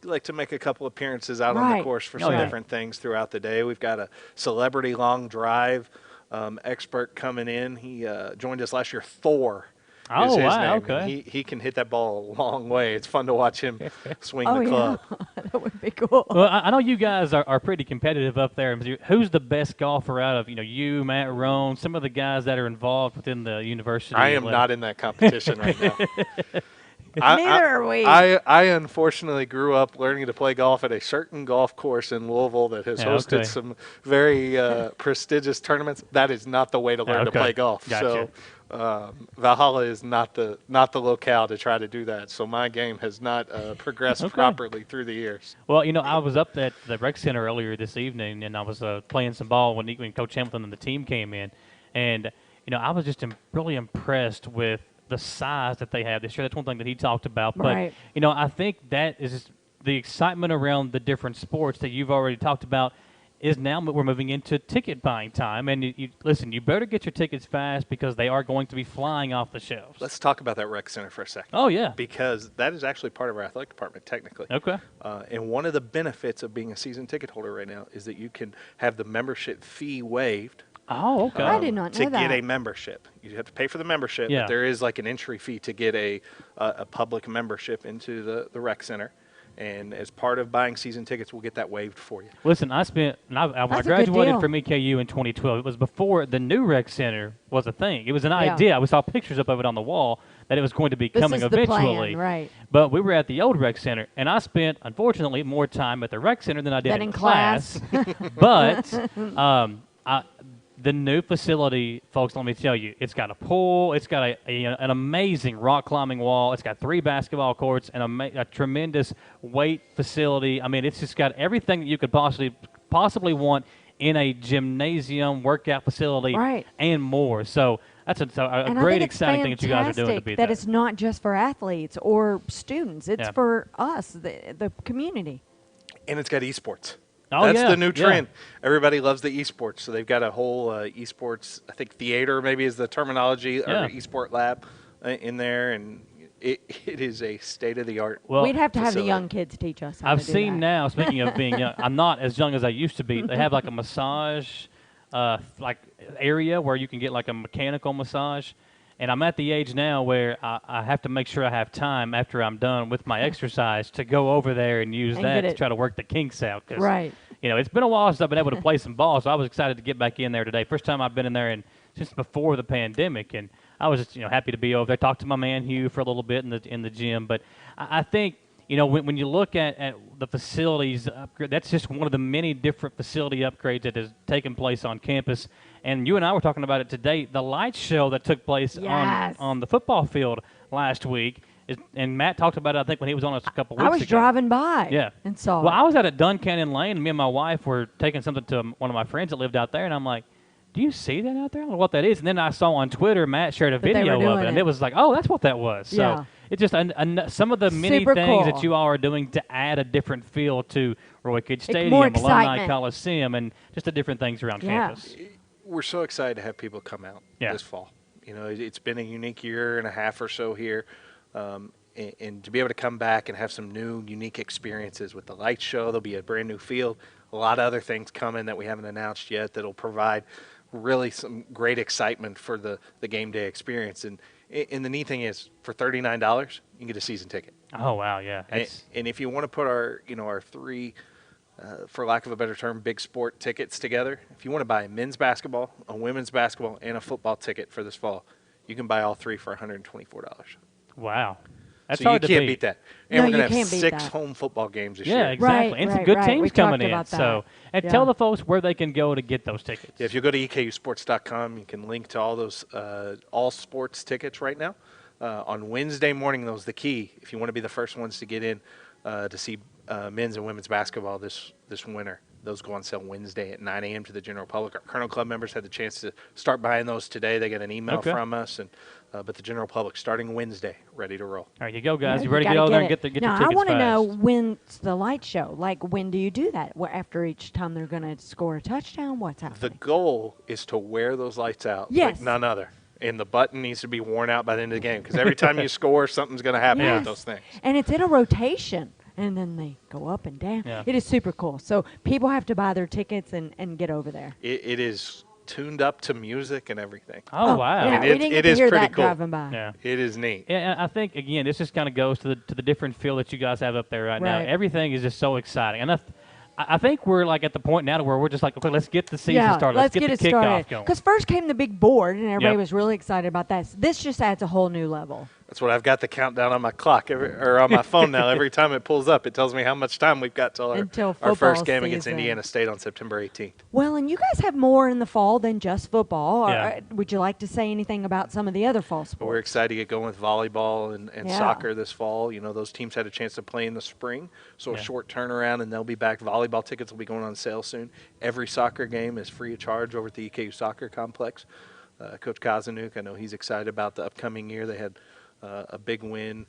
Like to make a couple appearances out on the course for some different things throughout the day. We've got a celebrity long drive expert coming in. He joined us last year. Thor is his name. Okay. He can hit that ball a long way. It's fun to watch him swing the club. That would be cool. Well, I know you guys are pretty competitive up there. Who's the best golfer out of you, Matt Roan, some of the guys that are involved within the university? I am not in that competition right now. Neither are we. I unfortunately grew up learning to play golf at a certain golf course in Louisville that has hosted some very prestigious tournaments. That is not the way to learn to play golf. Gotcha. So Valhalla is not the locale to try to do that. So my game has not progressed properly through the years. Well, I was up at the rec center earlier this evening, and I was playing some ball when Coach Hamilton and the team came in, and I was just really impressed with the size that they have this year. That's one thing that he talked about. But, I think that is the excitement around the different sports that you've already talked about is now we're moving into ticket buying time. And you better get your tickets fast because they are going to be flying off the shelves. Let's talk about that rec center for a second. Oh, yeah. Because that is actually part of our athletic department, technically. Okay. And one of the benefits of being a season ticket holder right now is that you can have the membership fee waived. Oh, okay. I did not know that. To get a membership. You have to pay for the membership, Yeah. but there is like an entry fee to get a public membership into the rec center. And as part of buying season tickets, we'll get that waived for you. Listen, when I graduated from EKU in 2012, it was before the new rec center was a thing. It was an idea. I saw pictures up of it on the wall that it was going to be coming eventually. The plan, right. But we were at the old rec center, and I spent, unfortunately, more time at the rec center than I did in class. But the new facility, folks, let me tell you, it's got a pool, it's got an amazing rock climbing wall, it's got 3 basketball courts, and a tremendous weight facility. I mean, it's just got everything that you could possibly want in a gymnasium, workout facility, and more. So that's a great, exciting thing that you guys are doing to be there. That it's not just for athletes or students; it's for us, the community. And it's got esports. Oh, that's the new trend. Everybody loves the esports, so they've got a whole esports, I think theater maybe is the terminology, or esport lab in there, and it is a state-of-the-art we'd have to facility. have the young kids teach us how I've to do seen that. now, speaking of being young, I'm not as young as I used to be. They have like a massage area where you can get like a mechanical massage. And I'm at the age now where I have to make sure I have time after I'm done with my exercise to go over there and use that to try to work the kinks out. Cause, it's been a while since I've been able to play some ball, so I was excited to get back in there today. First time I've been in there since before the pandemic, and I was just happy to be over there. Talked to my man Hugh for a little bit in the gym, but I think you know, when you look at the facilities upgrade, that's just one of the many different facility upgrades that has taken place on campus. And you and I were talking about it today. The light show that took place on the football field last week, and Matt talked about it, I think, when he was on us a couple weeks ago. I was driving by and saw it. Well, I was out at Duncannon Lane, and me and my wife were taking something to one of my friends that lived out there, and I'm like, do you see that out there? I don't know what that is. And then I saw on Twitter, Matt shared a video of it, and it was like, oh, that's what that was. So it's just some of the many things that you all are doing to add a different feel to Roy Kidd Stadium, Alumni Coliseum, and just the different things around campus. We're so excited to have people come out this fall. You know, it's been a unique year and a half or so here. And to be able to come back and have some new, unique experiences with the light show, there'll be a brand new field, a lot of other things coming that we haven't announced yet that'll provide really some great excitement for the game day experience. And the neat thing is, for $39, you can get a season ticket. Oh, wow, yeah. And if you want to put our three, for lack of a better term, big sport tickets together, if you want to buy a men's basketball, a women's basketball, and a football ticket for this fall, you can buy all three for $124. Wow. That's so hard you to can't beat that. And we're going to have 6 that. home football games this year. year. Yeah, exactly. And some good teams coming in. So, and tell the folks where they can go to get those tickets. Yeah, if you go to EKUsports.com, you can link to all those all sports tickets right now. On Wednesday morning, those the key. If you want to be the first ones to get in to see men's and women's basketball this winter, those go on sale Wednesday at 9 a.m. to the general public. Our Colonel Club members had the chance to start buying those today. They got an email from us, and but the general public starting Wednesday, ready to roll. All right, you go, guys. You ready to get over there and get your tickets Now, I want to fast. know when's the light show. Like, when do you do that? After each time they're going to score a touchdown? What's happening? The goal is to wear those lights out like none other. And the button needs to be worn out by the end of the game, because every time you score, something's going to happen with those things. And it's in a rotation. And then they go up and down. Yeah. It is super cool. So people have to buy their tickets and get over there. It is tuned up to music and everything. Oh, wow. Yeah, and we didn't get it to is hear pretty that cool. driving by. Yeah. It is neat. And I think, again, this just kind of goes to the different feel that you guys have up there right now. Everything is just so exciting. And I think we're like at the point now to where we're just like, okay, let's get the season started. Let's get it the kickoff started. going. Because first came the big board, and everybody was really excited about that. So this just adds a whole new level. That's what I've got the countdown on my clock or on my phone now. Every time it pulls up, it tells me how much time we've got till our first game against Indiana State on September 18th. Well, and you guys have more in the fall than just football. Would you like to say anything about some of the other fall sports? We're excited to get going with volleyball and soccer this fall. You know, those teams had a chance to play in the spring, so a short turnaround, and they'll be back. Volleyball tickets will be going on sale soon. Every soccer game is free of charge over at the EKU Soccer Complex. Coach Kazanuk, I know he's excited about the upcoming year. They had a big win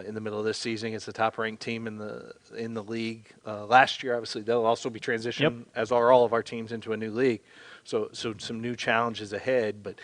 in the middle of this season. It's the top-ranked team in the league. Last year, obviously, they'll also be transitioning, as are all of our teams, into a new league. So some new challenges ahead, but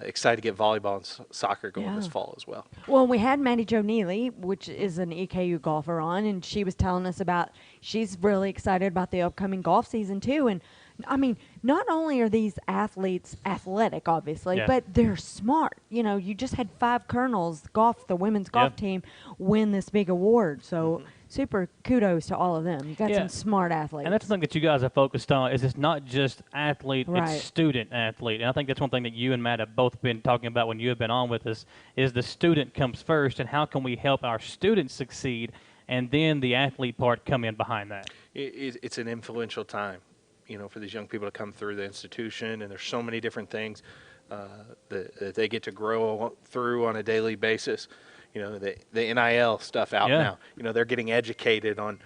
excited to get volleyball and soccer going this fall as well. Well, we had Mattie Joe Neely, which is an EKU golfer, on, and she was telling us about she's really excited about the upcoming golf season too. And I mean, not only are these athletes athletic, obviously, but they're smart. You know, you just had 5 Colonels the women's golf team, win this big award. So super kudos to all of them. You got some smart athletes. And that's the thing that you guys have focused on is it's not just athlete, it's student athlete. And I think that's one thing that you and Matt have both been talking about when you have been on with us is the student comes first, and how can we help our students succeed, and then the athlete part come in behind that. It's an influential time, you know, for these young people to come through the institution, and there's so many different things that they get to grow through on a daily basis. You know, the NIL stuff out now. You know, they're getting educated on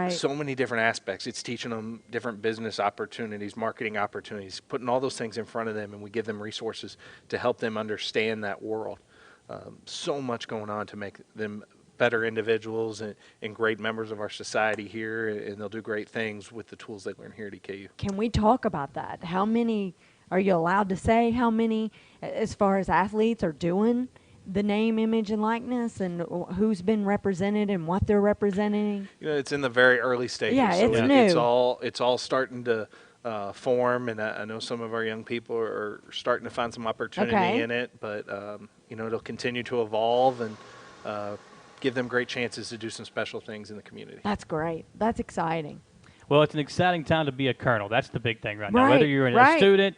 so many different aspects. It's teaching them different business opportunities, marketing opportunities, putting all those things in front of them, and we give them resources to help them understand that world. So much going on to make them better individuals and great members of our society here, and they'll do great things with the tools they learn here at EKU. Can we talk about that? How many, are you allowed to say how many, as far as athletes are doing the name, image, and likeness, and who's been represented and what they're representing? You know, it's in the very early stages. Yeah, it's new. It's all starting to form, and I know some of our young people are starting to find some opportunity in it, but you know, it'll continue to evolve and give them great chances to do some special things in the community. That's great. That's exciting. Well, it's an exciting time to be a colonel. That's the big thing right now. Whether you're a student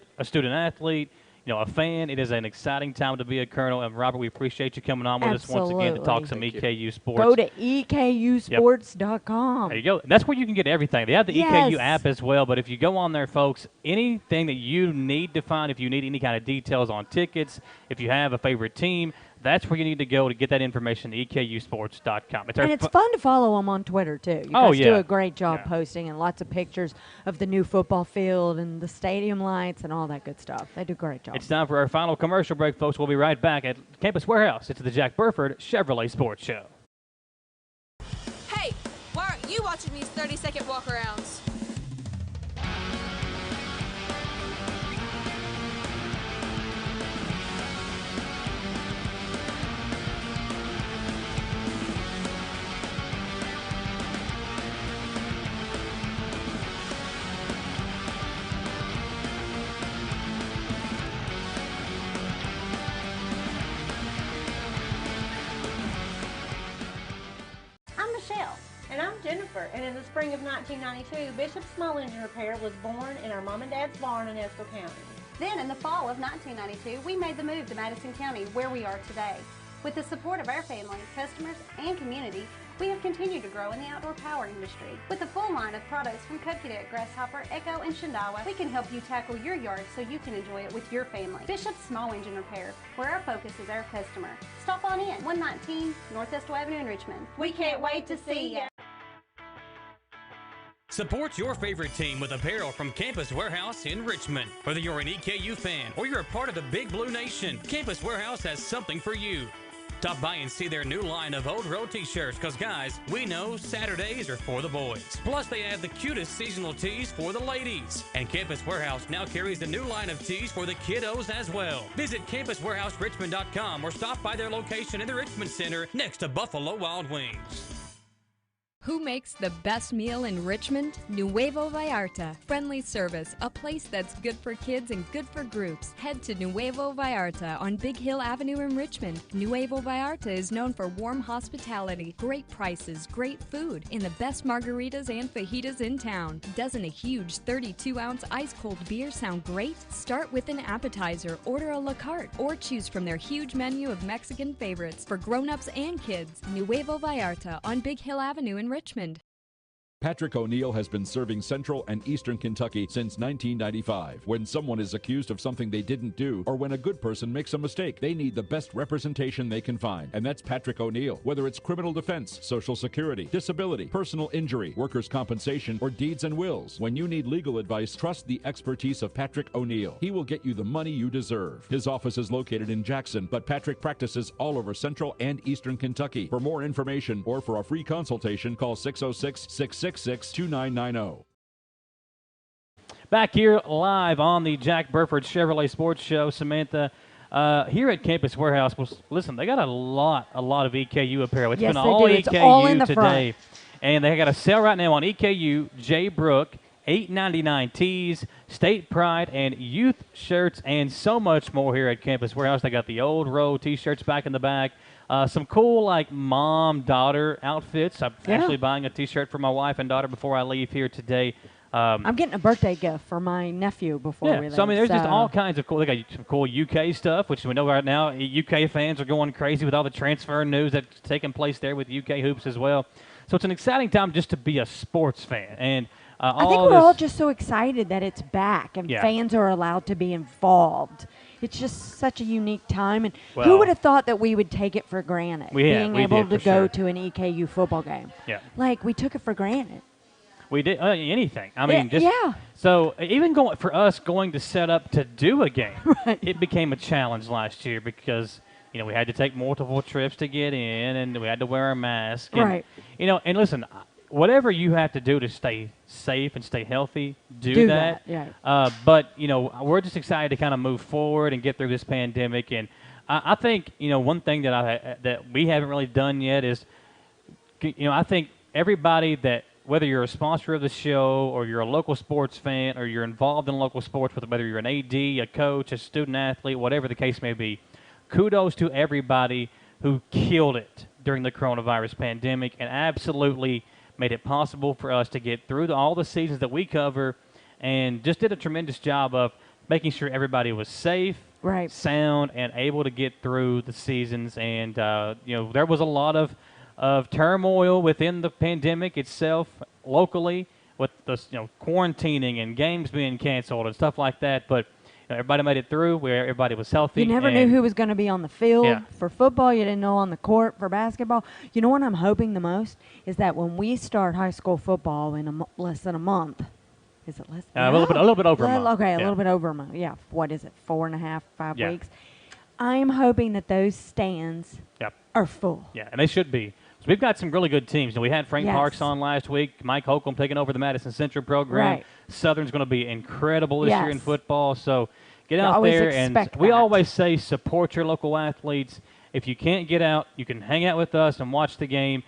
athlete, a fan. It is an exciting time to be a Colonel. And, Robert, we appreciate you coming on with us once again to talk some EKU sports. Go to EKUsports.com. There you go. That's where you can get everything. They have the EKU app as well, but if you go on there, folks, anything that you need to find, if you need any kind of details on tickets, if you have a favorite team, that's where you need to go to get that information, EKUsports.com. And it's fun to follow them on Twitter, too. You guys do a great job posting and lots of pictures of the new football field and the stadium lights and all that good stuff. They do a great job. It's time for our final commercial break, folks. We'll be right back at Campus Warehouse. It's the Jack Burford Chevrolet Sports Show. Hey, why aren't you watching these 30-second walk-arounds? And I'm Jennifer, and in the spring of 1992, Bishop Small Engine Repair was born in our mom and dad's barn in Estill County. Then in the fall of 1992, we made the move to Madison County, where we are today. With the support of our family, customers, and community, we have continued to grow in the outdoor power industry. With a full line of products from Kokudet, Grasshopper, Echo, and Shindawa, we can help you tackle your yard so you can enjoy it with your family. Bishop Small Engine Repair, where our focus is our customer. Stop on in, 119 North Estill Avenue in Richmond. We can't wait to see you. Support your favorite team with apparel from Campus Warehouse in Richmond. Whether you're an EKU fan or you're a part of the Big Blue Nation, Campus Warehouse has something for you. Stop by and see their new line of Old Road t-shirts, because guys, we know Saturdays are for the boys. Plus, they have the cutest seasonal tees for the ladies. And Campus Warehouse now carries a new line of tees for the kiddos as well. Visit campuswarehouserichmond.com or stop by their location in the Richmond Center next to Buffalo Wild Wings. Who makes the best meal in Richmond? Nuevo Vallarta. Friendly service, a place that's good for kids and good for groups. Head to Nuevo Vallarta on Big Hill Avenue in Richmond. Nuevo Vallarta is known for warm hospitality, great prices, great food, and the best margaritas and fajitas in town. Doesn't a huge 32-ounce ice-cold beer sound great? Start with an appetizer, order a la carte, or choose from their huge menu of Mexican favorites for grown-ups and kids. Nuevo Vallarta on Big Hill Avenue in Richmond. Patrick O'Neill has been serving Central and Eastern Kentucky since 1995. When someone is accused of something they didn't do, or when a good person makes a mistake, they need the best representation they can find. And that's Patrick O'Neill. Whether it's criminal defense, Social Security, disability, personal injury, workers' compensation, or deeds and wills, when you need legal advice, trust the expertise of Patrick O'Neill. He will get you the money you deserve. His office is located in Jackson, but Patrick practices all over Central and Eastern Kentucky. For more information or for a free consultation, call 606-666-2990. Back here live on the Jack Burford Chevrolet Sports Show, Samantha. Here at Campus Warehouse, listen, they got a lot of EKU apparel. It's been all EKU it's all in the today, front. And they got a sale right now on EKU, J. Brook, $8.99 tees, State Pride, and youth shirts, and so much more here at Campus Warehouse. They got the Old Road T-shirts back in the back. Some cool, like, mom-daughter outfits. I'm actually buying a T-shirt for my wife and daughter before I leave here today. I'm getting a birthday gift for my nephew before we leave. So, I mean, there's just all kinds of cool. They got some cool UK stuff, which we know right now UK fans are going crazy with all the transfer news that's taking place there with UK hoops as well. So it's an exciting time just to be a sports fan. And I think we're all just so excited that it's back and fans are allowed to be involved. It's just such a unique time, and who would have thought that we would take it for granted, being able to go to an EKU football game? Yeah. Like, we took it for granted. We did anything. I mean, So even going to set up to do a game, it became a challenge last year because we had to take multiple trips to get in, and we had to wear a mask. And, and listen, whatever you have to do to stay safe and stay healthy, do that. But, we're just excited to kind of move forward and get through this pandemic. And I think, one thing that we haven't really done yet is, I think everybody that, whether you're a sponsor of the show or you're a local sports fan or you're involved in local sports, whether you're an AD, a coach, a student athlete, whatever the case may be, kudos to everybody who killed it during the coronavirus pandemic and absolutely made it possible for us to get through all the seasons that we cover, and just did a tremendous job of making sure everybody was safe sound, and able to get through the seasons. And, there was a lot of turmoil within the pandemic itself locally with the quarantining and games being canceled and stuff like that. But everybody made it through where everybody was healthy. You never knew who was going to be on the field for football. You didn't know on the court for basketball. You know what I'm hoping the most is that when we start high school football in less than a month, is it less? A little bit over a month. Okay, a little bit over a month. Yeah. What is it? 4.5, 5 weeks. I'm hoping that those stands are full. Yeah, and they should be. So we've got some really good teams. We had Frank Parks on last week. Mike Holcomb taking over the Madison Central program. Right. Southern's going to be incredible this year in football. So get out always there. And expect we that. always say support your local athletes. If you can't get out, you can hang out with us and watch the game.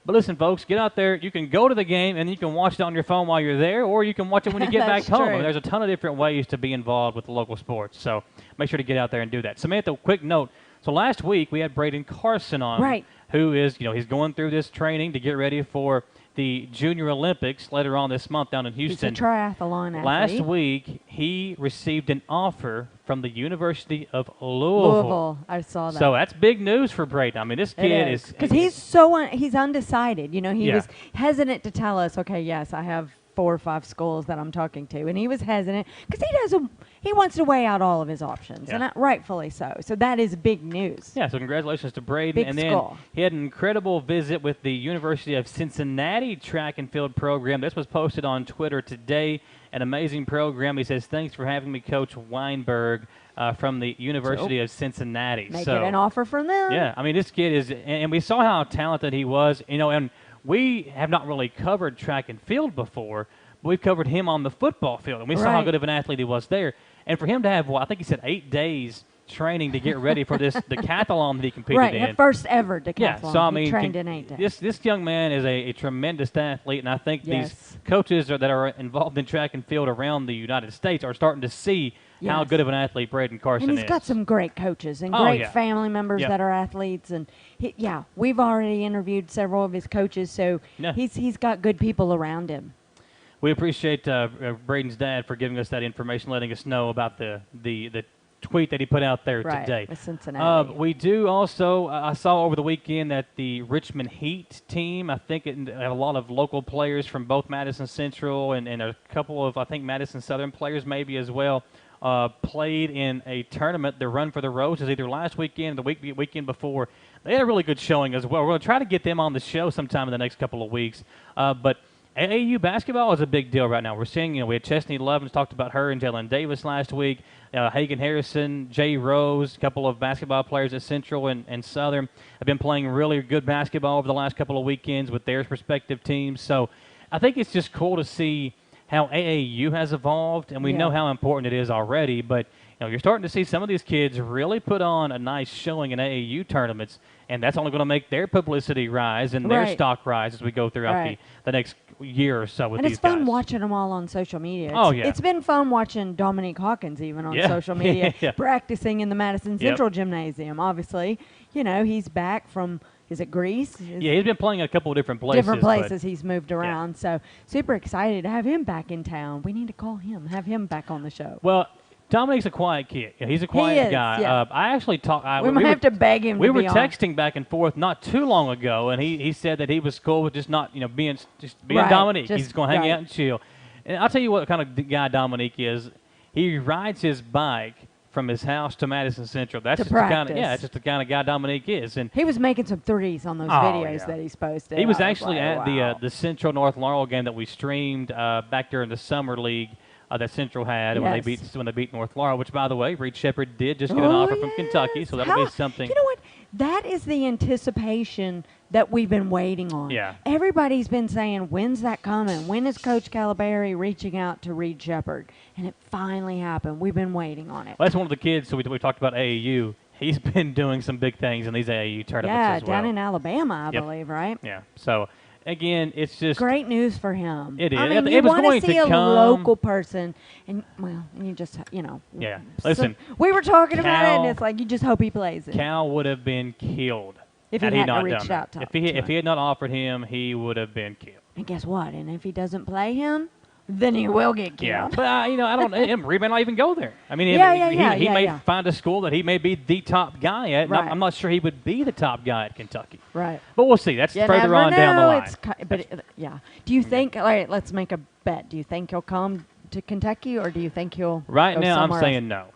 But listen, folks, get out there. You can go to the game, and you can watch it on your phone while you're there, or you can watch it when you get back home. I mean, there's a ton of different ways to be involved with the local sports. So make sure to get out there and do that. Samantha, quick note. So last week we had Braden Carson on, who is, he's going through this training to get ready for the Junior Olympics later on this month down in Houston. He's a triathlon athlete. Last week, he received an offer from the University of Louisville. I saw that. So that's big news for Braden. I mean, this kid is because he's undecided. He was hesitant to tell us, okay, yes, I have 4 or 5 schools that I'm talking to, and he was hesitant because he wants to weigh out all of his options, and rightfully so. So that is big news. Yeah, so congratulations to Braden. Big and then school. He had an incredible visit with the University of Cincinnati track and field program. This was posted on Twitter today. An amazing program. He says, thanks for having me, Coach Weinberg from the University of Cincinnati. Make it an offer from them. Yeah, I mean, this kid is, and we saw how talented he was, and we have not really covered track and field before, but we've covered him on the football field, and we saw how good of an athlete he was there. And for him to have, I think he said 8 days training to get ready for the decathlon that he competed in. Right, first ever decathlon. Yeah, so I mean, he trained in 8 days. This young man is a tremendous athlete, and I think these coaches that are involved in track and field around the United States are starting to see how good of an athlete Braden Carson is. And he's got some great coaches and great family members that are athletes. And we've already interviewed several of his coaches, so he's got good people around him. We appreciate Braden's dad for giving us that information, letting us know about the tweet that he put out there today. With Cincinnati. We do also, I saw over the weekend that the Richmond Heat team, I think it have a lot of local players from both Madison Central and a couple of, I think, Madison Southern players maybe as well, played in a tournament, the Run for the Roses, either last weekend or the weekend before. They had a really good showing as well. We're going to try to get them on the show sometime in the next couple of weeks. But AAU basketball is a big deal right now. We're seeing, we had Chesney Lovins talked about her and Jalen Davis last week. Hagan Harrison, Jay Rose, a couple of basketball players at Central and Southern have been playing really good basketball over the last couple of weekends with their respective teams. So I think it's just cool to see how AAU has evolved, and we know how important it is already, but you're starting to see some of these kids really put on a nice showing in AAU tournaments, and that's only going to make their publicity rise and their stock rise as we go throughout the next year or so with these guys. And it's fun watching them all on social media. It's been fun watching Dominique Hawkins even on social media, practicing in the Madison Central Gymnasium. Obviously, he's back from, is it Greece? He's been playing a couple of different places. He's moved around. So super excited to have him back in town. We need to call him, have him back on the show. Well, Dominique's a quiet kid. He's a quiet guy. Yeah. I actually talked. We might have to beg him. We were texting back and forth not too long ago, and he said that he was cool with just not being Dominique. He's going to hang out and chill. And I'll tell you what kind of guy Dominique is. He rides his bike from his house to Madison Central. That's just the kind of guy Dominique is. And he was making some threes on those videos that he's posted. He was actually at the Central North Laurel game that we streamed back during the summer league. That Central had when they beat North Laurel, which, by the way, Reed Shepherd did just get an offer from Kentucky, so that'll be something. You know what? That is the anticipation that we've been waiting on. Yeah. Everybody's been saying, when's that coming? When is Coach Calaberry reaching out to Reed Shepherd? And it finally happened. We've been waiting on it. Well, that's one of the kids, so we talked about AAU. He's been doing some big things in these AAU tournaments as well. Yeah, down in Alabama, I believe, right? Yeah, so... Again, it's just great news for him. It is. I mean, you want to see a local person, and you just Yeah. Listen, we were talking about it, and it's like you just hope he plays it. Cal would have been killed if he hadn't reached out to him. If he had not offered him, he would have been killed. And guess what? And if he doesn't play him, then he will get killed. Yeah, but I don't. Reed may not even go there. I mean, he may find a school that he may be the top guy at. Right. I'm not sure he would be the top guy at Kentucky. Right. But we'll see. That's further on down the line. Do you think? All right, let's make a bet. Do you think he'll come to Kentucky, or do you think he'll? Right go now, I'm somewhere saying else? no.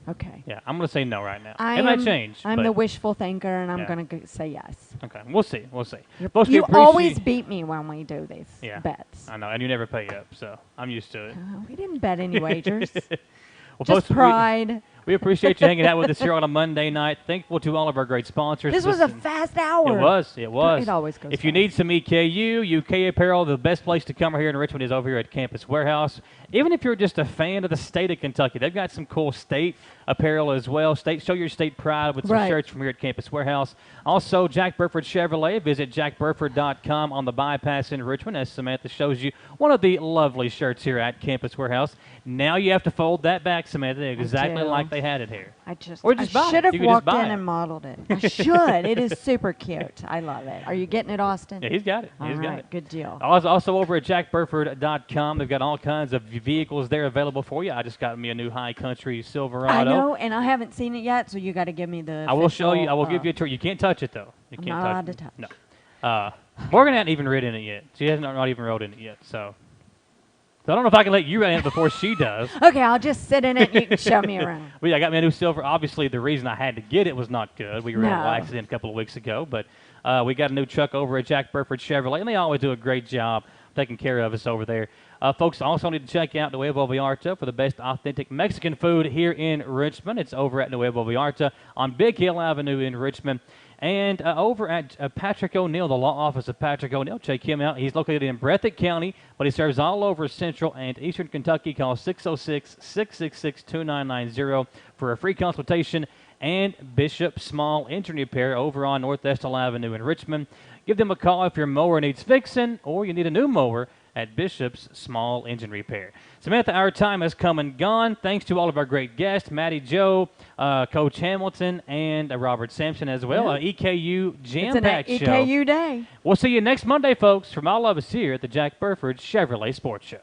Okay. Yeah, I'm going to say no right now. It might change. I'm but the wishful thinker, and I'm going to say yes. Okay, we'll see. You always beat me when we do these bets. I know, and you never pay up, so I'm used to it. We didn't bet any wagers. Well, Just pride. We appreciate you hanging out with us here on a Monday night. Thankful to all of our great sponsors. This was a fast hour. It was. It always goes If you need some EKU, UK apparel, the best place to come here in Richmond is over here at Campus Warehouse. Even if you're just a fan of the state of Kentucky, they've got some cool state apparel as well. Show your state pride with some shirts from here at Campus Warehouse. Also, Jack Burford Chevrolet. Visit jackburford.com on the bypass in Richmond, as Samantha shows you one of the lovely shirts here at Campus Warehouse. Now you have to fold that back, Samantha, exactly like they had it here. I should have walked in and modeled it. I should. It is super cute. I love it. Are you getting it, Austin? Yeah, he's got it. All right, good deal. Also over at jackburford.com, they've got all kinds of vehicles there available for you. I just got me a new High Country Silverado. I know, and I haven't seen it yet, so you got to give me the. I will show you. I will give you a tour. You can't touch it though. You can't not allowed touch to touch. No. Morgan hasn't even ridden it yet. She hasn't not even rode in it yet. So I don't know if I can let you ride in it before she does. Okay, I'll just sit in it and you can show me around. Well, yeah, I got me a new Silver. Obviously, the reason I had to get it was not good. We were in an accident a couple of weeks ago, but we got a new truck over at Jack Burford Chevrolet, and they always do a great job taking care of us over there. Folks also need to check out Nuevo Vallarta for the best authentic Mexican food here in Richmond. It's over at Nuevo Vallarta on Big Hill Avenue in Richmond. And over at Patrick O'Neill, the law office of Patrick O'Neill, check him out. He's located in Breathitt County, but he serves all over Central and Eastern Kentucky. Call 606-666-2990 for a free consultation. And Bishop Small Engine Repair over on North Estill Avenue in Richmond. Give them a call if your mower needs fixing or you need a new mower at Bishop's Small Engine Repair. Samantha, our time has come and gone. Thanks to all of our great guests, Mattie Joe, Coach Hamilton, and Robert Sampson as well. EKU Jam-Packed Show. It's an EKU day. We'll see you next Monday, folks, from all of us here at the Jack Burford Chevrolet Sports Show.